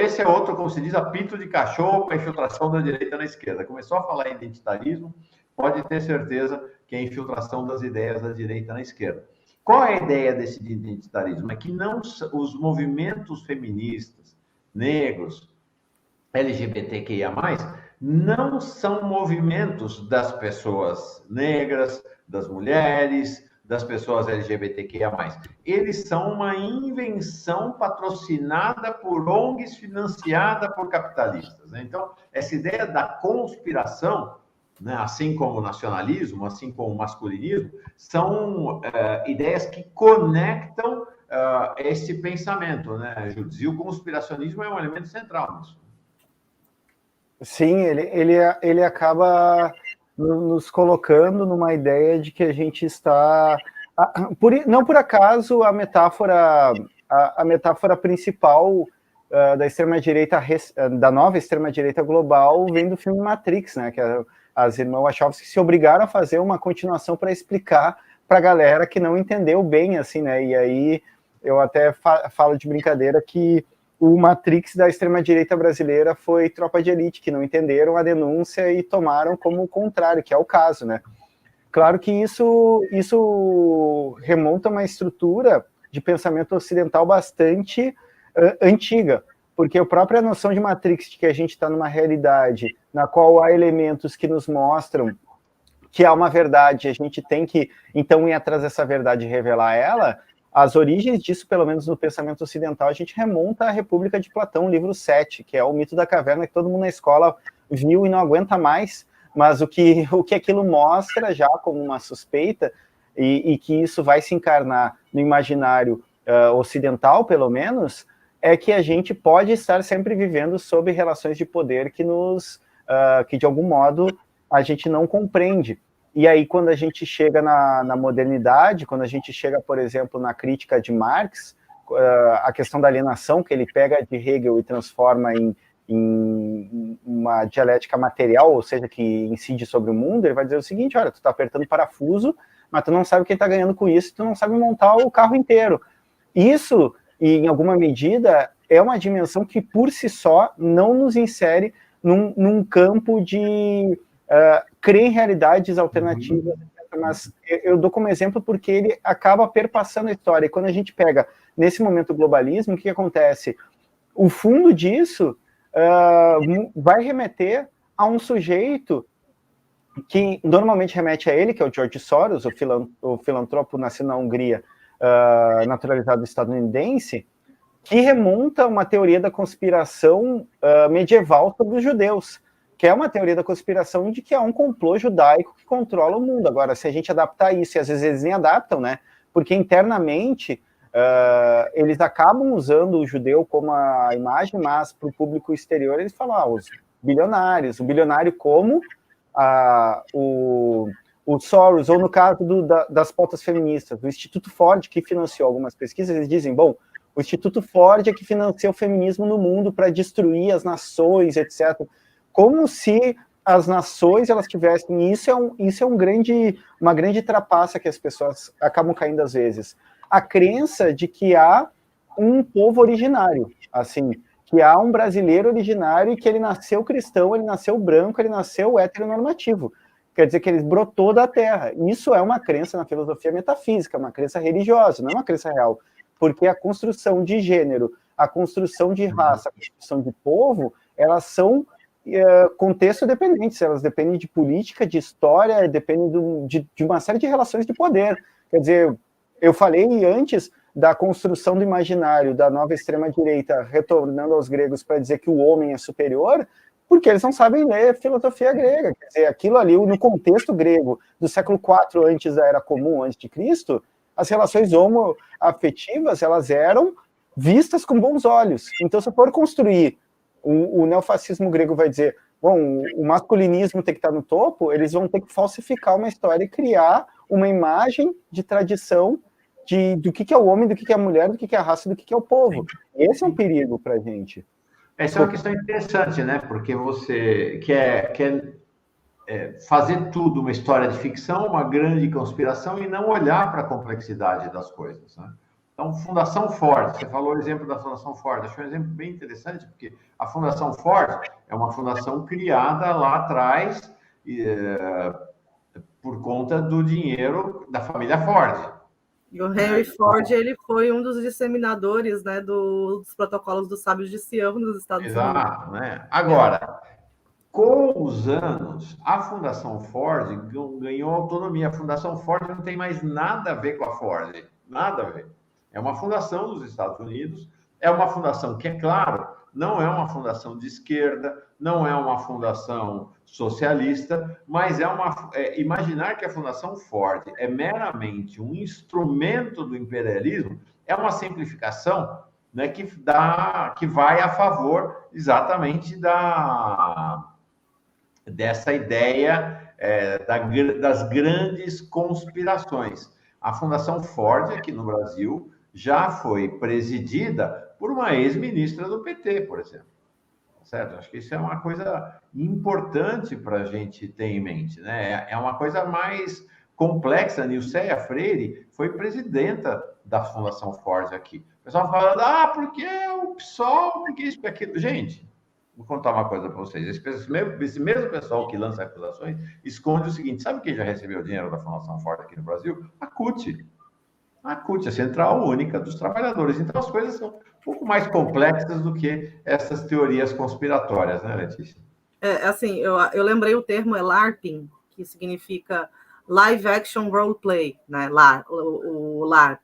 Esse é outro, como se diz, apito de cachorro para a infiltração da direita na esquerda. Começou a falar em identitarismo, pode ter certeza que é a infiltração das ideias da direita na esquerda. Qual é a ideia desse identitarismo? É que não os movimentos feministas, negros, LGBTQIA+, não são movimentos das pessoas negras, das mulheres, das pessoas LGBTQIA+. Eles são uma invenção patrocinada por ONGs, financiada por capitalistas, né? Então, essa ideia da conspiração, né, assim como o nacionalismo, assim como o masculinismo, são ideias que conectam esse pensamento, né, Júlio? E o conspiracionismo é um elemento central nisso. Sim, ele acaba nos colocando numa ideia de que a gente está... Não por acaso a metáfora principal da extrema-direita, da nova extrema-direita global, vem do filme Matrix, né? Que as irmãs Wachowski se obrigaram a fazer uma continuação para explicar para a galera que não entendeu bem, assim, né? E aí eu até falo de brincadeira que o Matrix da extrema-direita brasileira foi Tropa de Elite, que não entenderam a denúncia e tomaram como o contrário, que é o caso, né? Claro que isso remonta a uma estrutura de pensamento ocidental bastante antiga, porque a própria noção de Matrix, de que a gente está numa realidade na qual há elementos que nos mostram que há uma verdade, a gente tem que, então, ir atrás dessa verdade e revelar ela. As origens disso, pelo menos no pensamento ocidental, a gente remonta à República de Platão, livro 7, que é o mito da caverna, que todo mundo na escola viu e não aguenta mais, mas o que aquilo mostra já como uma suspeita, e que isso vai se encarnar no imaginário ocidental, pelo menos, é que a gente pode estar sempre vivendo sob relações de poder que de algum modo, a gente não compreende. E aí, quando a gente chega na modernidade, quando a gente chega, por exemplo, na crítica de Marx, a questão da alienação, que ele pega de Hegel e transforma em uma dialética material, ou seja, que incide sobre o mundo, ele vai dizer o seguinte: olha, tu está apertando parafuso, mas tu não sabe quem está ganhando com isso, tu não sabe montar o carro inteiro. Isso, em alguma medida, é uma dimensão que, por si só, não nos insere num campo de crer em realidades alternativas, mas eu dou como exemplo porque ele acaba perpassando a história. E quando a gente pega, nesse momento, o globalismo, o que acontece? O fundo disso vai remeter a um sujeito que normalmente remete a ele, que é o George Soros, o filantropo nascido na Hungria, naturalizado estadunidense, que remonta uma teoria da conspiração medieval sobre os judeus, que é uma teoria da conspiração de que é um complô judaico que controla o mundo. Agora, se a gente adaptar isso, e às vezes eles nem adaptam, né? Porque internamente eles acabam usando o judeu como a imagem, mas para o público exterior eles falam, os bilionários, o bilionário como o Soros, ou no caso das pautas feministas, do Instituto Ford, que financiou algumas pesquisas, eles dizem, bom, o Instituto Ford é que financia o feminismo no mundo para destruir as nações, etc. Como se as nações elas tivessem... Isso é uma grande trapaça que as pessoas acabam caindo às vezes. A crença de que há um povo originário, assim, que há um brasileiro originário e que ele nasceu cristão, ele nasceu branco, ele nasceu heteronormativo. Quer dizer que ele brotou da terra. Isso é uma crença na filosofia metafísica, uma crença religiosa, não é uma crença real. Porque a construção de gênero, a construção de raça, a construção de povo, elas são contexto dependentes, elas dependem de política, de história, dependem de uma série de relações de poder. Quer dizer, eu falei antes da construção do imaginário da nova extrema-direita, retornando aos gregos para dizer que o homem é superior, porque eles não sabem ler filosofia grega. Quer dizer, aquilo ali, no contexto grego do século IV antes da Era Comum, antes de Cristo, as relações homoafetivas, elas eram vistas com bons olhos. Então, se for construir, o neofascismo grego vai dizer, bom, o masculinismo tem que estar no topo, eles vão ter que falsificar uma história e criar uma imagem de tradição do que é o homem, do que é a mulher, do que é a raça, do que é o povo. Esse é um perigo para a gente. Essa é uma questão interessante, né? Porque você quer fazer tudo uma história de ficção, uma grande conspiração, e não olhar para a complexidade das coisas, né? Então, Fundação Ford, você falou o exemplo da Fundação Ford, acho um exemplo bem interessante, porque a Fundação Ford é uma fundação criada lá atrás por conta do dinheiro da família Ford. E o Henry Ford, ele foi um dos disseminadores, né, dos protocolos dos sábios de Sião nos Estados Unidos. Exato, né? Agora, com os anos, a Fundação Ford ganhou autonomia. A Fundação Ford não tem mais nada a ver com a Ford, nada a ver. É uma fundação dos Estados Unidos, é uma fundação que, é claro, não é uma fundação de esquerda, não é uma fundação socialista, mas imaginar que a Fundação Ford é meramente um instrumento do imperialismo é uma simplificação, né, que vai a favor exatamente dessa ideia das grandes conspirações. A Fundação Ford, aqui no Brasil, já foi presidida por uma ex-ministra do PT, por exemplo. Certo? Acho que isso é uma coisa importante para a gente ter em mente, né? É uma coisa mais complexa. A Nilceia Freire foi presidenta da Fundação Ford aqui. O pessoal fala, porque o PSOL, porque isso, porque aquilo. Gente, vou contar uma coisa para vocês. Esse mesmo pessoal que lança acusações esconde o seguinte: sabe quem já recebeu dinheiro da Fundação Ford aqui no Brasil? A CUT. A CUT, a Central Única dos Trabalhadores. Então, as coisas são um pouco mais complexas do que essas teorias conspiratórias, né, Letícia? Assim, eu lembrei o termo LARPing, que significa Live Action Role Play, né? O LARP.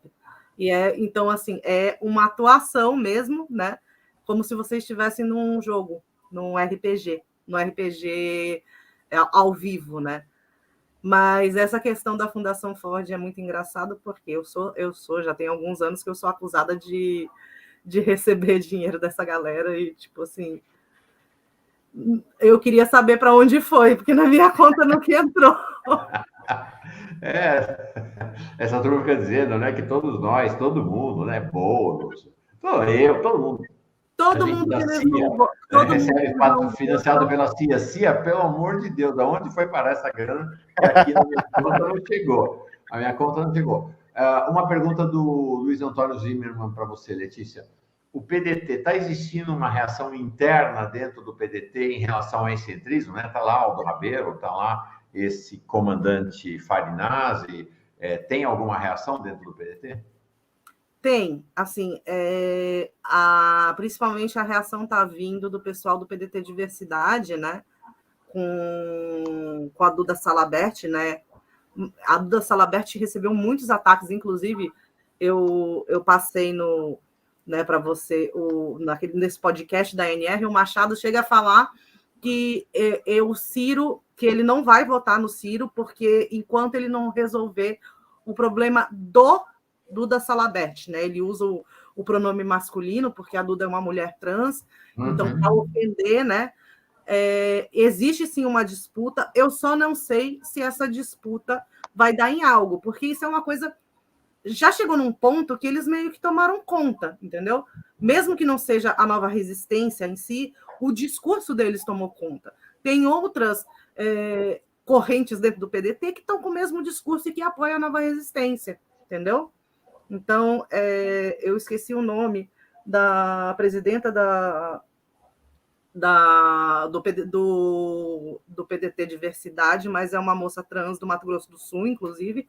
E então, assim, é uma atuação mesmo, né? Como se você estivesse num jogo, num RPG ao vivo, né? Mas essa questão da Fundação Ford é muito engraçado, porque já tem alguns anos que eu sou acusada de receber dinheiro dessa galera e, tipo assim, eu queria saber para onde foi, porque na minha conta não que entrou. Essa turma fica dizendo, né, que todos nós, todo mundo, né, Boulos, todo mundo. todo mundo que levou... Recebe financiado pela CIA. CIA, pelo amor de Deus, aonde foi parar essa grana? Que aqui na minha conta não chegou. A minha conta não chegou. Uma pergunta do Luiz Antônio Zimmermann para você, Letícia. O PDT, está existindo uma reação interna dentro do PDT em relação ao excentrismo, né? Está lá o do Rabelo, está lá esse comandante Farinazzi. Tem alguma reação dentro do PDT? Tem, assim, principalmente a reação está vindo do pessoal do PDT Diversidade, né? Com a Duda Salabert, né? A Duda Salabert recebeu muitos ataques, inclusive eu passei para você nesse podcast da NR, o Machado chega a falar que o Ciro, que ele não vai votar no Ciro, porque enquanto ele não resolver o problema do Duda Salabert, né? Ele usa o pronome masculino, porque a Duda é uma mulher trans, então, para ofender, né? Existe sim uma disputa, eu só não sei se essa disputa vai dar em algo, porque isso é uma coisa... Já chegou num ponto que eles meio que tomaram conta, entendeu? Mesmo que não seja a Nova Resistência em si, o discurso deles tomou conta. Tem outras correntes dentro do PDT que estão com o mesmo discurso e que apoiam a Nova Resistência, entendeu? Então, eu esqueci o nome da presidenta do PDT Diversidade, mas é uma moça trans do Mato Grosso do Sul, inclusive.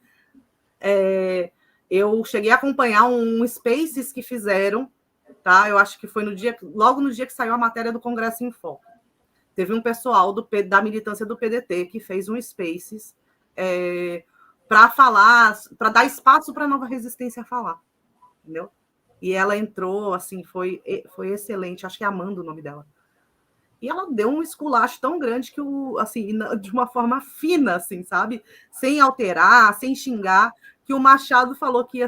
Eu cheguei a acompanhar um Spaces que fizeram, tá? Eu acho que foi logo no dia que saiu a matéria do Congresso em Foco. Teve um pessoal da militância do PDT que fez um Spaces para falar, para dar espaço para a Nova Resistência falar, entendeu? E ela entrou, assim, foi excelente, acho que é Amanda o nome dela. E ela deu um esculacho tão grande que, assim, de uma forma fina, assim, sabe? Sem alterar, sem xingar, que o Machado falou que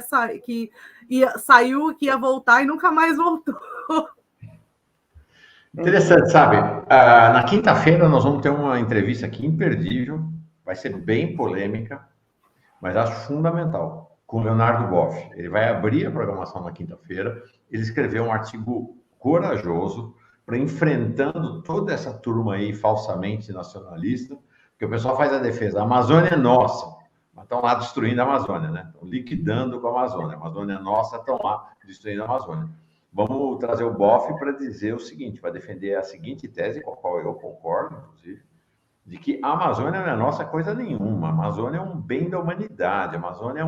saiu, que ia voltar e nunca mais voltou. Interessante, sabe? Na quinta-feira nós vamos ter uma entrevista aqui imperdível, vai ser bem polêmica, mas acho fundamental, com o Leonardo Boff. Ele vai abrir a programação na quinta-feira, ele escreveu um artigo corajoso para enfrentando toda essa turma aí falsamente nacionalista, porque o pessoal faz a defesa, a Amazônia é nossa, mas estão lá destruindo a Amazônia, né? Estão liquidando com a Amazônia é nossa, estão lá destruindo a Amazônia. Vamos trazer o Boff para dizer o seguinte, para defender a seguinte tese, com a qual eu concordo, inclusive, de que a Amazônia não é nossa coisa nenhuma. A Amazônia é um bem da humanidade. A Amazônia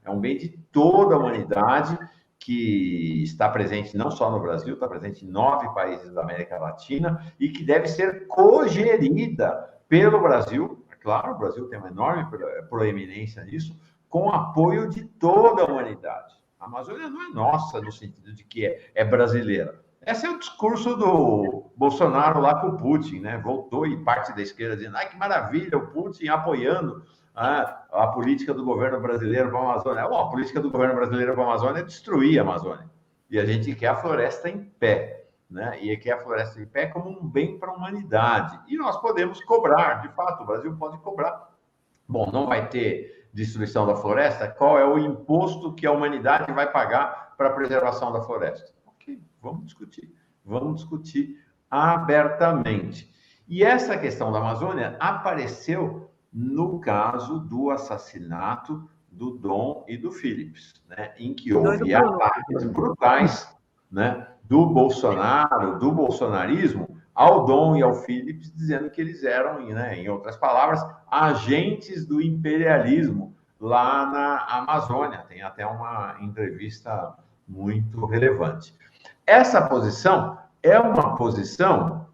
é um bem de toda a humanidade que está presente não só no Brasil, está presente em 9 países da América Latina e que deve ser cogerida pelo Brasil. É claro, o Brasil tem uma enorme proeminência nisso, com apoio de toda a humanidade. A Amazônia não é nossa no sentido de que é brasileira. Esse é o discurso do Bolsonaro lá com o Putin, né? Voltou e parte da esquerda dizendo, que maravilha, o Putin apoiando a política do governo brasileiro para a Amazônia. Bom, a política do governo brasileiro para a Amazônia é destruir a Amazônia. E a gente quer a floresta em pé, né? E quer a floresta em pé como um bem para a humanidade. E nós podemos cobrar, de fato, o Brasil pode cobrar. Bom, não vai ter destruição da floresta? Qual é o imposto que a humanidade vai pagar para a preservação da floresta? Ok, vamos discutir abertamente. E essa questão da Amazônia apareceu no caso do assassinato do Dom e do Phillips, né, em que houve ataques brutais, né, do Bolsonaro, do bolsonarismo, ao Dom e ao Phillips, dizendo que eles eram, né, em outras palavras, agentes do imperialismo lá na Amazônia. Tem até uma entrevista muito relevante. Essa posição é uma posição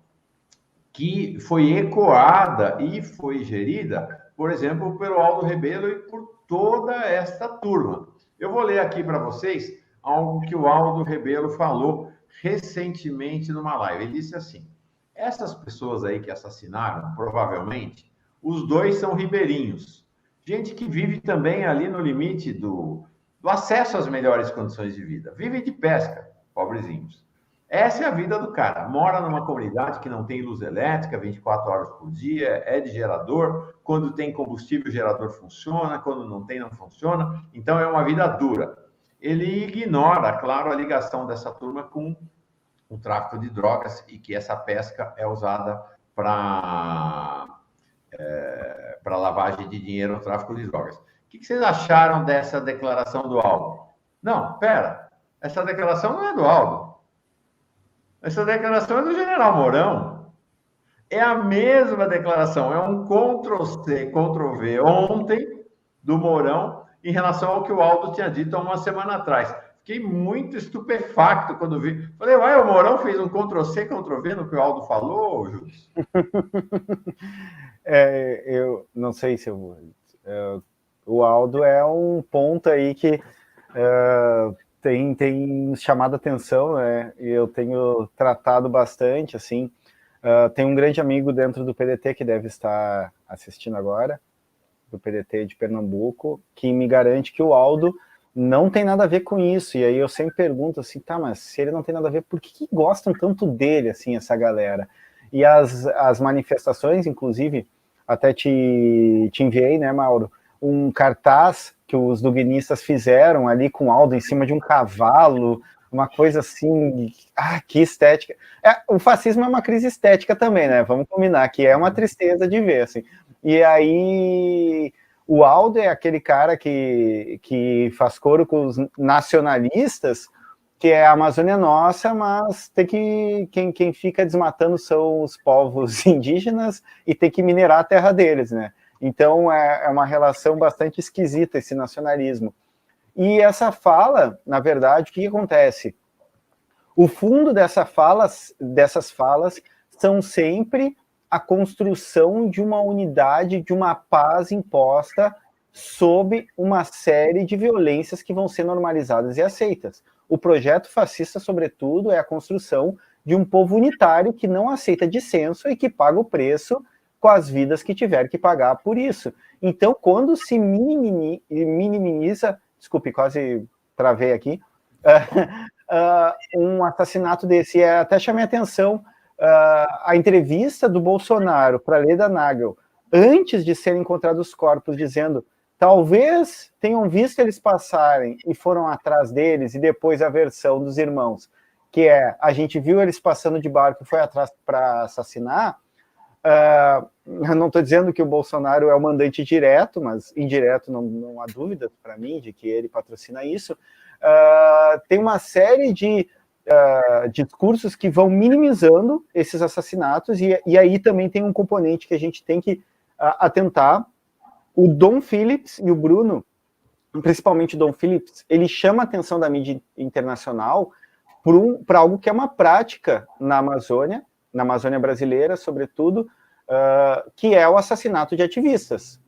que foi ecoada e foi gerida, por exemplo, pelo Aldo Rebelo e por toda esta turma. Eu vou ler aqui para vocês algo que o Aldo Rebelo falou recentemente numa live. Ele disse assim, essas pessoas aí que assassinaram, provavelmente, os dois são ribeirinhos. Gente que vive também ali no limite do acesso às melhores condições de vida. Vive de pesca, pobrezinhos. Essa é a vida do cara. Mora numa comunidade que não tem luz elétrica 24 horas por dia, é de gerador. Quando tem combustível, o gerador funciona. Quando não tem, não funciona. Então, é uma vida dura. Ele ignora, claro, a ligação dessa turma com um tráfico de drogas e que essa pesca é usada para lavagem de dinheiro ou tráfico de drogas. O que vocês acharam dessa declaração do Aldo? Não, pera, essa declaração não é do Aldo. Essa declaração é do general Mourão. É a mesma declaração, é um Ctrl-C, Ctrl-V ontem do Mourão em relação ao que o Aldo tinha dito há uma semana atrás. Fiquei muito estupefacto quando vi. Falei, uai, o Mourão fez um Ctrl-C, Ctrl-V no que o Aldo falou, Júlio? Eu não sei se eu... o Aldo é um ponto aí que tem chamado a atenção, né? E eu tenho tratado bastante, assim. Tem um grande amigo dentro do PDT que deve estar assistindo agora, do PDT de Pernambuco, que me garante que o Aldo não tem nada a ver com isso. E aí eu sempre pergunto assim, tá, mas se ele não tem nada a ver, por que gostam tanto dele, assim, essa galera? E as manifestações, inclusive, até te enviei, né, Mauro, um cartaz que os duguinistas fizeram ali com o Aldo em cima de um cavalo, uma coisa assim, que estética. O fascismo é uma crise estética também, né? Vamos combinar, que é uma tristeza de ver, assim. E aí, o Aldo é aquele cara que faz coro com os nacionalistas, que é a Amazônia nossa, mas tem que quem fica desmatando são os povos indígenas e tem que minerar a terra deles, né? Então, é uma relação bastante esquisita esse nacionalismo. E essa fala, na verdade, o que acontece? O fundo dessas falas são sempre a construção de uma unidade, de uma paz imposta sob uma série de violências que vão ser normalizadas e aceitas. O projeto fascista, sobretudo, é a construção de um povo unitário que não aceita dissenso e que paga o preço com as vidas que tiver que pagar por isso. Então, quando se minimiza, desculpe, quase travei aqui, um assassinato desse, até chamei a atenção, a entrevista do Bolsonaro para Leda Nagel, antes de serem encontrados os corpos, dizendo, talvez tenham visto eles passarem e foram atrás deles, e depois a versão dos irmãos, que a gente viu eles passando de barco e foi atrás para assassinar. Eu não estou dizendo que o Bolsonaro é o mandante direto, mas indireto não há dúvida para mim de que ele patrocina isso. Tem uma série de discursos que vão minimizando esses assassinatos, e aí também tem um componente que a gente tem que atentar. O Dom Phillips e o Bruno, principalmente o Dom Phillips, ele chama a atenção da mídia internacional para algo que é uma prática na Amazônia brasileira, sobretudo, que é o assassinato de ativistas.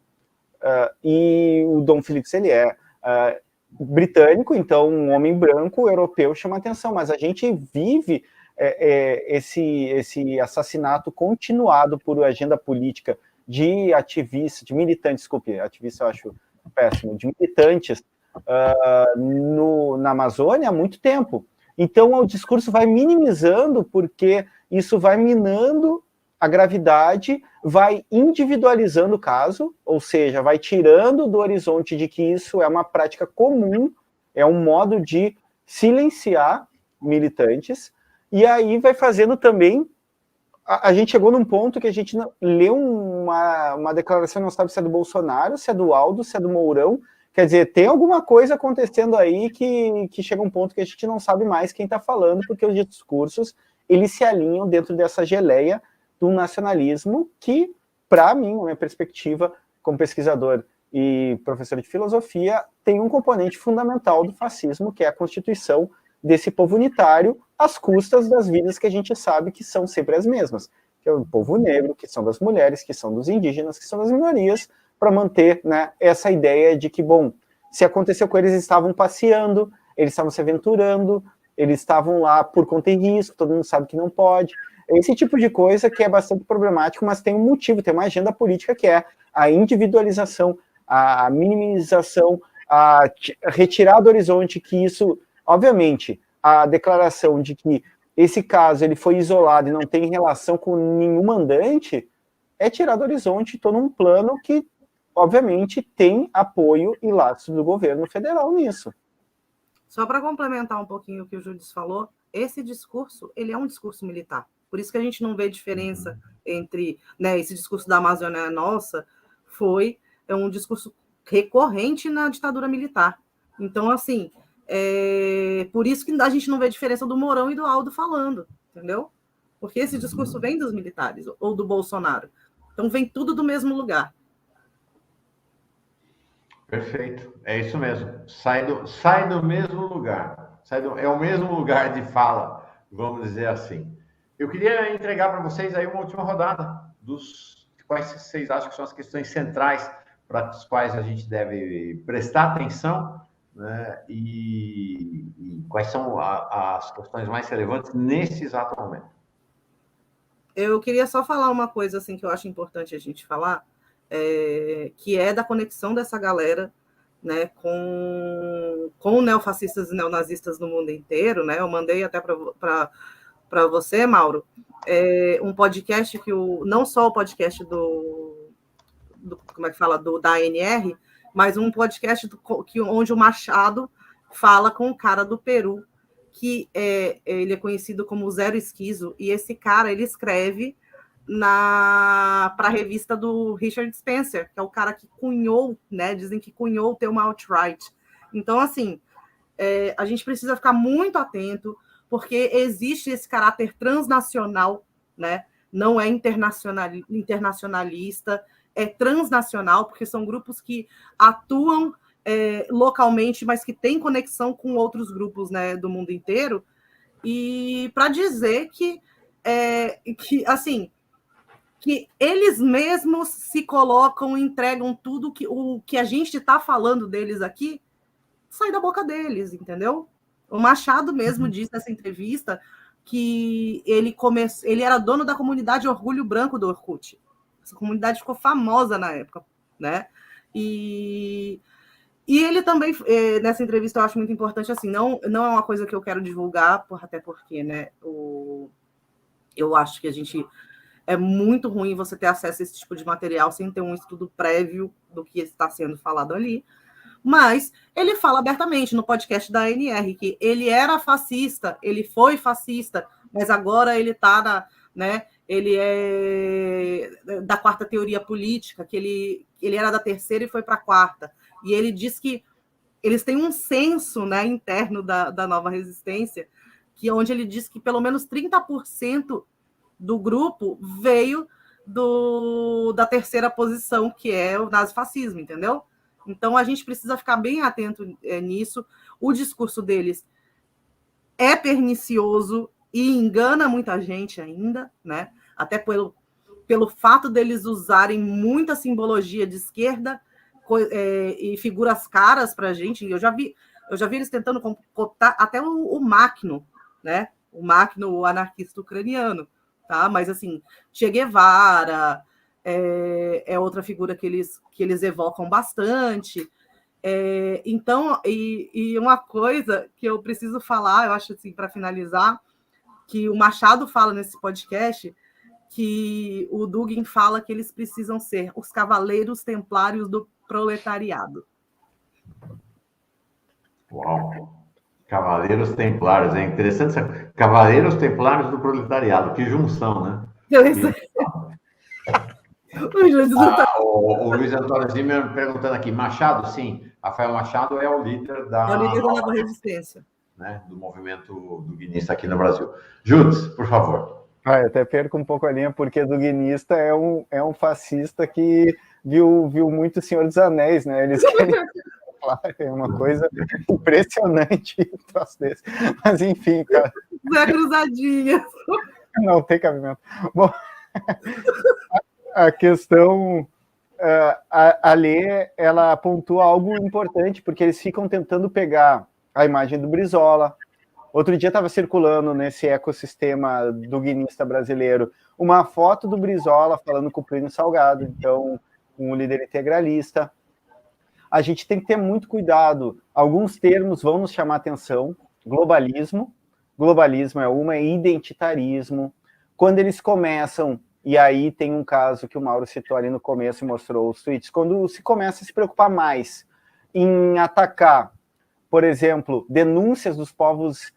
E o Dom Phillips, ele é britânico, então um homem branco, europeu, chama atenção, mas a gente vive esse assassinato continuado por agenda política de ativistas, de militantes, desculpe, ativista eu acho péssimo, de militantes na Amazônia há muito tempo. Então o discurso vai minimizando, porque isso vai minando a gravidade, vai individualizando o caso, ou seja, vai tirando do horizonte de que isso é uma prática comum, é um modo de silenciar militantes, e aí vai fazendo também. A gente chegou num ponto que a gente leu uma declaração, não sabe se é do Bolsonaro, se é do Aldo, se é do Mourão. Quer dizer, tem alguma coisa acontecendo aí que chega um ponto que a gente não sabe mais quem está falando, porque os discursos eles se alinham dentro dessa geleia do nacionalismo que, para mim, na minha perspectiva, como pesquisador e professor de filosofia, tem um componente fundamental do fascismo, que é a constituição desse povo unitário às custas das vidas que a gente sabe que são sempre as mesmas, que é o povo negro, que são das mulheres, que são dos indígenas, que são das minorias, para manter, né, essa ideia de que, bom, se aconteceu com eles, estavam passeando, eles estavam se aventurando, eles estavam lá por conta de risco, todo mundo sabe que não pode. Esse tipo de coisa que é bastante problemático, mas tem um motivo, tem uma agenda política que é a individualização, a minimização, a retirar do horizonte que isso, obviamente, a declaração de que esse caso ele foi isolado e não tem relação com nenhum mandante, é tirar do horizonte todo um plano que, obviamente, tem apoio e laços do governo federal nisso. Só para complementar um pouquinho o que o Júlio falou, esse discurso, ele é um discurso militar. Por isso que a gente não vê diferença entre, né, esse discurso da Amazônia nossa foi um discurso recorrente na ditadura militar. Então, assim, por isso que a gente não vê diferença do Mourão e do Aldo falando, entendeu? Porque esse discurso vem dos militares ou do Bolsonaro. Então, vem tudo do mesmo lugar. Perfeito, é isso mesmo. Sai do mesmo lugar. É o mesmo lugar de fala, vamos dizer assim. Eu queria entregar para vocês aí uma última rodada dos quais vocês acham que são as questões centrais para as quais a gente deve prestar atenção, né? E quais são as questões mais relevantes nesse exato momento. Eu queria só falar uma coisa assim que eu acho importante a gente falar, que é da conexão dessa galera, né, com neofascistas e neonazistas no mundo inteiro, né? Eu mandei até para você, Mauro, um podcast que não só o podcast do como é que fala, da ANR, mas um podcast onde o Machado fala com o cara do Peru, que ele é conhecido como Zero Esquizo, e esse cara, ele escreve para a revista do Richard Spencer, que é o cara que cunhou, né, dizem que cunhou o termo alt-right. Então, assim, a gente precisa ficar muito atento, porque existe esse caráter transnacional, né? Não é internacionalista, é transnacional, porque são grupos que atuam localmente, mas que têm conexão com outros grupos, né, do mundo inteiro, e para dizer que assim, que eles mesmos se colocam e entregam tudo o que a gente está falando deles aqui, sai da boca deles, entendeu? O Machado mesmo disse nessa entrevista que ele era dono da comunidade Orgulho Branco do Orkut. Essa comunidade ficou famosa na época, né? E ele também, nessa entrevista, eu acho muito importante, assim, não é uma coisa que eu quero divulgar, até porque, né, eu acho que é muito ruim você ter acesso a esse tipo de material sem ter um estudo prévio do que está sendo falado ali. Mas ele fala abertamente no podcast da ANR que ele era fascista, ele foi fascista, mas agora ele está né, ele é da quarta teoria política, que ele era da terceira e foi para a quarta. E ele diz que eles têm um censo, né, interno da Nova Resistência, onde ele diz que pelo menos 30% do grupo veio da terceira posição, que é o nazifascismo, entendeu? Então, a gente precisa ficar bem atento nisso. O discurso deles é pernicioso e engana muita gente ainda, né? Até pelo fato deles usarem muita simbologia de esquerda e figuras caras para a gente. Eu já vi eles tentando cooptar até o Makhno, né? O Makhno, o anarquista ucraniano, tá? Mas, assim, Che Guevara é outra figura que eles evocam bastante. Então, e uma coisa que eu preciso falar, eu acho, assim, para finalizar, que o Machado fala nesse podcast, que o Dugin fala que eles precisam ser os cavaleiros templários do proletariado. Uau! Cavaleiros Templários, é interessante. Cavaleiros Templários do Proletariado, que junção, né? O Luiz Antônio Zimmer perguntando aqui, Machado, sim, Rafael Machado é o líder da Nova Resistência, né, do movimento duguinista aqui no Brasil. Judes, por favor. Eu até perco um pouco a linha, porque duguinista é um fascista que viu muito Senhor dos Anéis, né? Eles querem... É uma coisa impressionante um troço desse. Mas, enfim, cara. Zé Cruzadinha. Não tem cabimento. Bom, a questão... A Lê, ela pontua algo importante, porque eles ficam tentando pegar a imagem do Brizola. Outro dia estava circulando nesse ecossistema duguinista brasileiro uma foto do Brizola falando com o Plínio Salgado, então, um líder integralista. A gente tem que ter muito cuidado. Alguns termos vão nos chamar atenção. Globalismo é uma, é identitarismo. Quando eles começam, e aí tem um caso que o Mauro citou ali no começo e mostrou os tweets, quando se começa a se preocupar mais em atacar, por exemplo, denúncias dos povos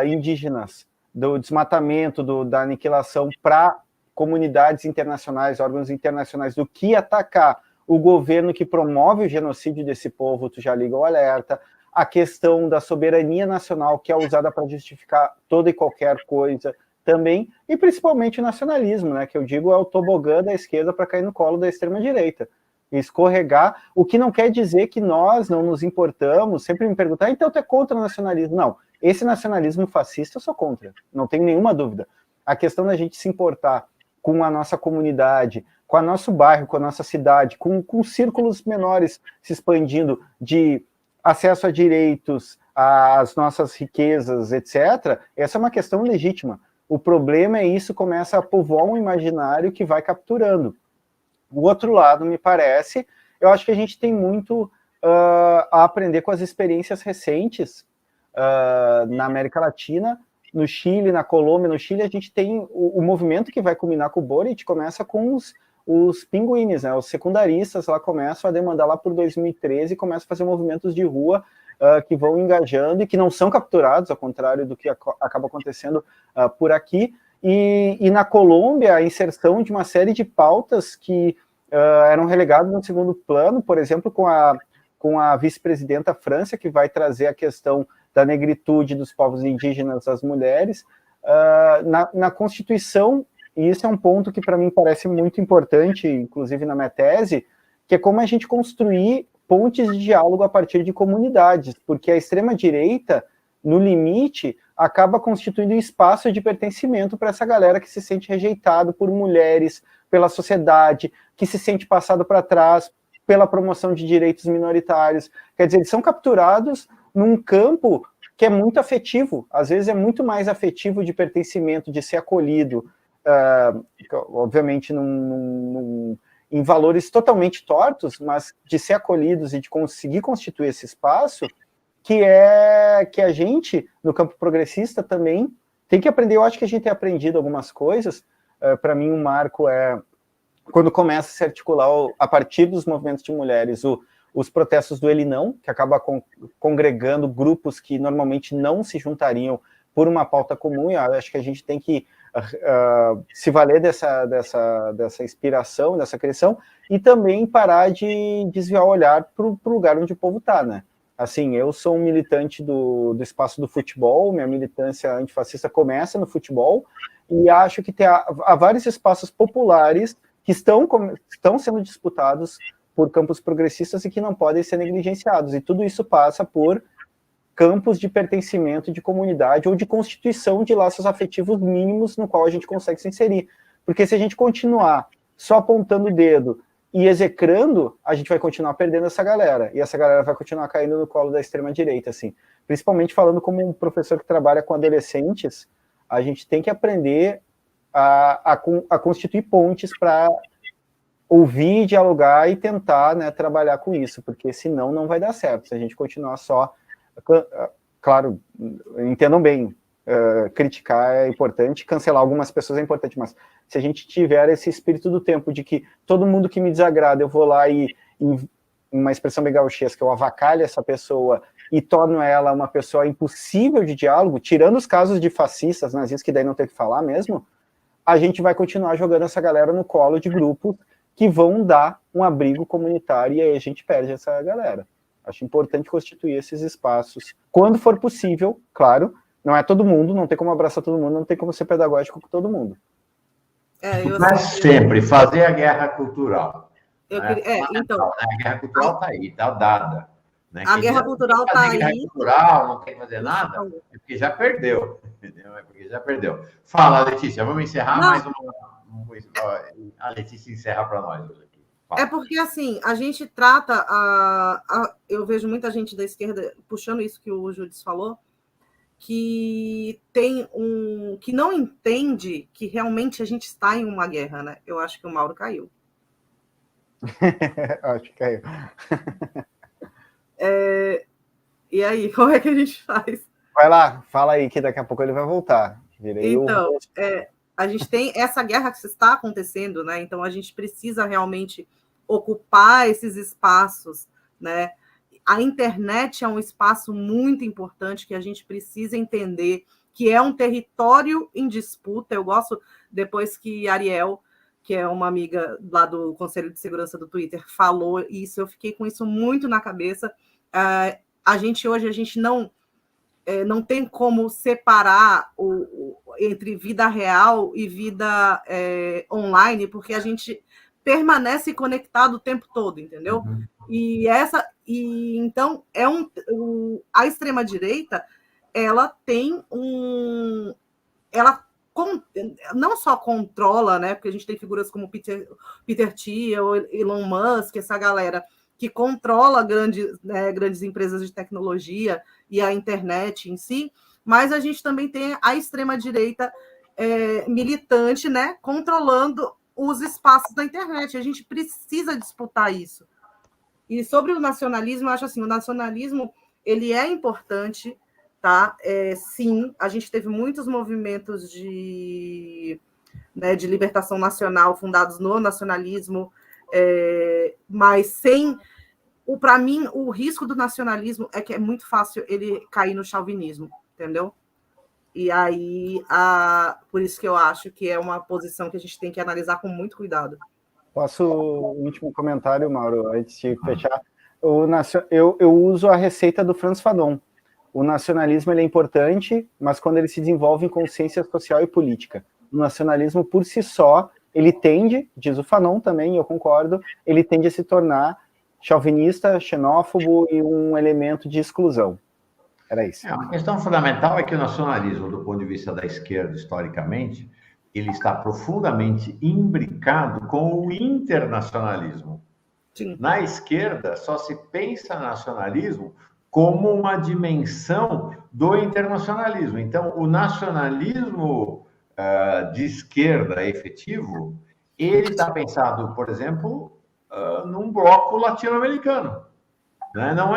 indígenas, do desmatamento, da aniquilação para comunidades internacionais, órgãos internacionais, do que atacar o governo que promove o genocídio desse povo, tu já liga o alerta, a questão da soberania nacional, que é usada para justificar toda e qualquer coisa também, e principalmente o nacionalismo, né, que eu digo é o tobogã da esquerda para cair no colo da extrema-direita, escorregar, o que não quer dizer que nós não nos importamos, sempre me perguntam, então tu é contra o nacionalismo? Não, esse nacionalismo fascista eu sou contra, não tenho nenhuma dúvida. A questão da gente se importar com a nossa comunidade, com o nosso bairro, com a nossa cidade, com círculos menores se expandindo de acesso a direitos, às nossas riquezas, etc., essa é uma questão legítima. O problema é isso começa a povoar um imaginário que vai capturando. O outro lado, me parece, eu acho que a gente tem muito a aprender com as experiências recentes na América Latina, no Chile, na Colômbia. No Chile a gente tem o movimento que vai culminar com o Boric, começa com os pinguins, né? Os secundaristas lá começam a demandar lá por 2013 e começam a fazer movimentos de rua que vão engajando e que não são capturados, ao contrário do que acaba acontecendo por aqui. E na Colômbia, a inserção de uma série de pautas que eram relegadas no segundo plano, por exemplo, com a vice-presidenta França, que vai trazer a questão da negritude dos povos indígenas, das mulheres, na Constituição, e isso é um ponto que para mim parece muito importante, inclusive na minha tese, que é como a gente construir pontes de diálogo a partir de comunidades, porque a extrema-direita, no limite, acaba constituindo um espaço de pertencimento para essa galera que se sente rejeitado por mulheres, pela sociedade, que se sente passado para trás pela promoção de direitos minoritários. Quer dizer, eles são capturados num campo que é muito afetivo, às vezes é muito mais afetivo de pertencimento, de ser acolhido, obviamente em valores totalmente tortos, mas de ser acolhidos e de conseguir constituir esse espaço, que a gente, no campo progressista, também tem que aprender. Eu acho que a gente tem aprendido algumas coisas. Para mim, um marco é quando começa a se articular, a partir dos movimentos de mulheres, os protestos do Ele Não, que acaba congregando grupos que normalmente não se juntariam por uma pauta comum, e acho que a gente tem que se valer dessa inspiração, dessa criação, e também parar de desviar o olhar para o lugar onde o povo está, né? Assim, eu sou um militante do espaço do futebol, minha militância antifascista começa no futebol, e acho que há vários espaços populares que estão sendo disputados por campos progressistas e que não podem ser negligenciados, e tudo isso passa por campos de pertencimento de comunidade ou de constituição de laços afetivos mínimos no qual a gente consegue se inserir, porque se a gente continuar só apontando o dedo e execrando, a gente vai continuar perdendo essa galera, e essa galera vai continuar caindo no colo da extrema-direita, assim. Principalmente falando como um professor que trabalha com adolescentes, a gente tem que aprender a constituir pontes para ouvir, dialogar e tentar, né, trabalhar com isso, porque senão não vai dar certo, se a gente continuar só... Claro, entendam bem, criticar é importante, cancelar algumas pessoas é importante, mas se a gente tiver esse espírito do tempo de que todo mundo que me desagrada, eu vou lá e uma expressão bem gauchesca, eu avacalho essa pessoa e torno ela uma pessoa impossível de diálogo, tirando os casos de fascistas, nazistas, que daí não tem que falar mesmo, a gente vai continuar jogando essa galera no colo de grupos que vão dar um abrigo comunitário, e aí a gente perde essa galera. Acho importante constituir esses espaços, quando for possível, claro, não é todo mundo, não tem como abraçar todo mundo, não tem como ser pedagógico com todo mundo. Mas sempre fazer a guerra cultural. Então, a guerra cultural está aí, está dada. Né? A guerra cultural está aí. Guerra cultural, não tem que fazer nada, é porque já perdeu. Entendeu? É porque já perdeu. Fala, Letícia, vamos encerrar mais uma. A Letícia encerra para nós hoje aqui. É porque, assim, a gente trata eu vejo muita gente da esquerda puxando isso que o Judis falou, que que não entende que realmente a gente está em uma guerra, né? Eu acho que o Mauro caiu. Acho que caiu. E aí, como é que a gente faz? Vai lá, fala aí, que daqui a pouco ele vai voltar. Então, a gente tem essa guerra que está acontecendo, né? Então a gente precisa realmente ocupar esses espaços, né? a internet é um espaço muito importante que a gente precisa entender que é um território em disputa. Eu gosto, depois que Ariel, que é uma amiga lá do Conselho de Segurança do Twitter, falou isso, eu fiquei com isso muito na cabeça. A gente não tem como separar entre vida real e vida online, porque a gente permanece conectado o tempo todo, entendeu? Uhum. Então a extrema-direita, ela tem ela não só controla, né? Porque a gente tem figuras como Peter Thiel, Elon Musk, essa galera que controla grandes empresas de tecnologia e a internet em si, mas a gente também tem a extrema-direita militante, né, controlando os espaços da internet. A gente precisa disputar isso. E sobre o nacionalismo, eu acho assim, o nacionalismo ele é importante, tá? Sim, a gente teve muitos movimentos de libertação nacional fundados no nacionalismo, mas sem... Para mim, o risco do nacionalismo é que é muito fácil ele cair no chauvinismo, entendeu? E aí, por isso que eu acho que é uma posição que a gente tem que analisar com muito cuidado. Posso um último comentário, Mauro, antes de fechar? Eu uso a receita do Franz Fanon. O nacionalismo ele é importante, mas quando ele se desenvolve em consciência social e política. O nacionalismo, por si só, ele tende, diz o Fanon também, eu concordo, ele tende a se tornar chauvinista, xenófobo e um elemento de exclusão. Era isso. A questão fundamental é que o nacionalismo, do ponto de vista da esquerda, historicamente, ele está profundamente imbricado com o internacionalismo. Sim. Na esquerda, só se pensa nacionalismo como uma dimensão do internacionalismo. Então, o nacionalismo de esquerda efetivo, ele está pensado, por exemplo, num bloco latino-americano. Né? Não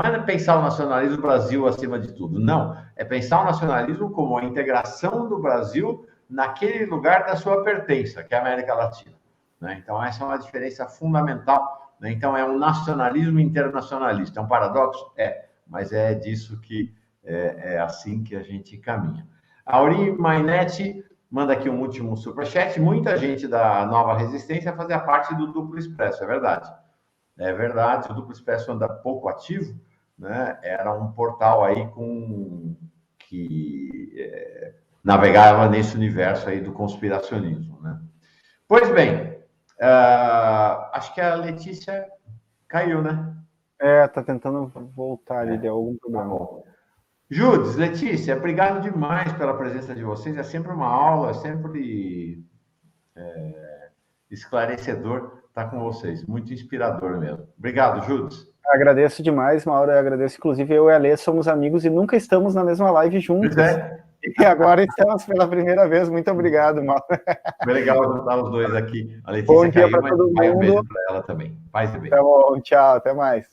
é pensar o nacionalismo do Brasil acima de tudo, não. É pensar o nacionalismo como a integração do Brasil naquele lugar da sua pertença, que é a América Latina. Né? Então, essa é uma diferença fundamental. Né? Então, é um nacionalismo internacionalista. É um paradoxo? Mas é disso que é assim que a gente caminha. A Auri Mainetti manda aqui um último superchat. Muita gente da Nova Resistência fazia parte do Duplo Expresso, é verdade. É verdade, o Duplo Expresso anda pouco ativo, né? Era um portal aí que navegava nesse universo aí do conspiracionismo, né? Pois bem, acho que a Letícia caiu, né? Tá tentando voltar ali, deu algum problema. Tá. Judes, Letícia, obrigado demais pela presença de vocês. É sempre uma aula, é sempre esclarecedor estar com vocês. Muito inspirador mesmo. Obrigado, Judes. Agradeço demais, Mauro. Eu agradeço. Inclusive, eu e a Lê somos amigos e nunca estamos na mesma live juntos. E agora estamos pela primeira vez. Muito obrigado, Mauro. Legal juntar os dois aqui. A Letícia bom dia para todo mundo. Um beijo para ela também. Paz e bem. Tá bom, tchau, até mais.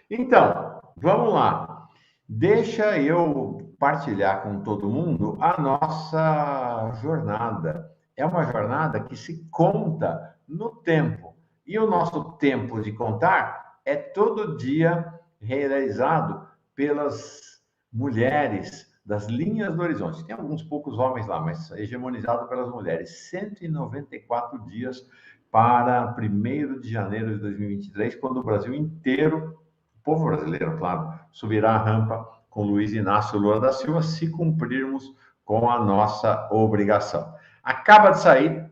Então, vamos lá. Deixa eu partilhar com todo mundo a nossa jornada. É uma jornada que se conta no tempo. E o nosso tempo de contar é todo dia realizado pelas mulheres das linhas do horizonte. Tem alguns poucos homens lá, mas hegemonizado pelas mulheres. 194 dias para 1º de janeiro de 2023, quando o Brasil inteiro, o povo brasileiro, claro, subirá a rampa com Luiz Inácio Lula da Silva, se cumprirmos com a nossa obrigação. Acaba de sair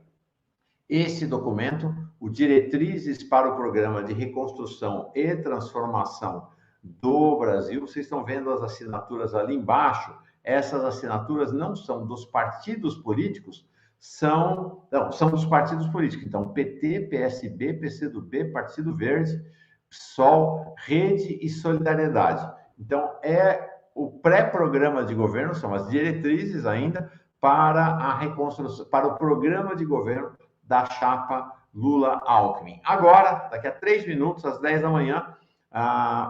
esse documento, o Diretrizes para o Programa de Reconstrução e Transformação do Brasil. Vocês estão vendo as assinaturas ali embaixo. Essas assinaturas não são dos partidos políticos, são dos partidos políticos. Então, PT, PSB, PCdoB, Partido Verde, PSOL, Rede e Solidariedade. Então, é o pré-programa de governo, são as diretrizes ainda, para a reconstrução, para o programa de governo da chapa Lula-Alckmin. Agora, daqui a 3 minutos, às 10 da manhã,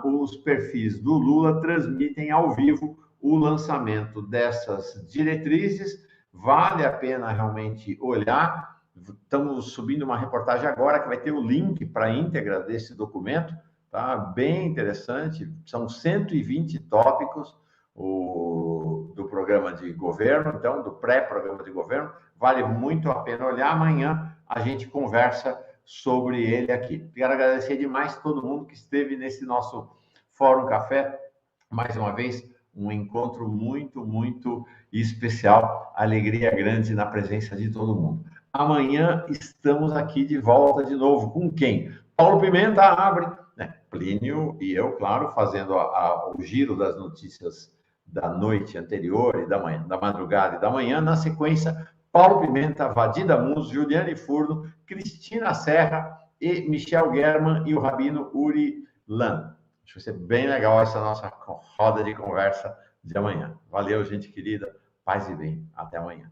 os perfis do Lula transmitem ao vivo o lançamento dessas diretrizes. Vale a pena realmente olhar. Estamos subindo uma reportagem agora que vai ter o link para a íntegra desse documento, tá? Bem interessante. São 120 tópicos do programa de governo, então, do pré-programa de governo. Vale muito a pena olhar. Amanhã a gente conversa sobre ele aqui. Quero agradecer demais todo mundo que esteve nesse nosso Fórum Café. Mais uma vez, um encontro muito, muito especial. Alegria grande na presença de todo mundo. Amanhã estamos aqui de volta de novo. Com quem? Paulo Pimenta abre, né? Plínio e eu, claro, fazendo o giro das notícias da noite anterior e da manhã, da madrugada e da manhã. Na sequência, Paulo Pimenta, Vadida Mus, Juliane Furno, Cristina Serra e Michel German e o Rabino Uri Lan. Acho que vai ser bem legal essa nossa roda de conversa de amanhã. Valeu, gente querida. Paz e bem. Até amanhã.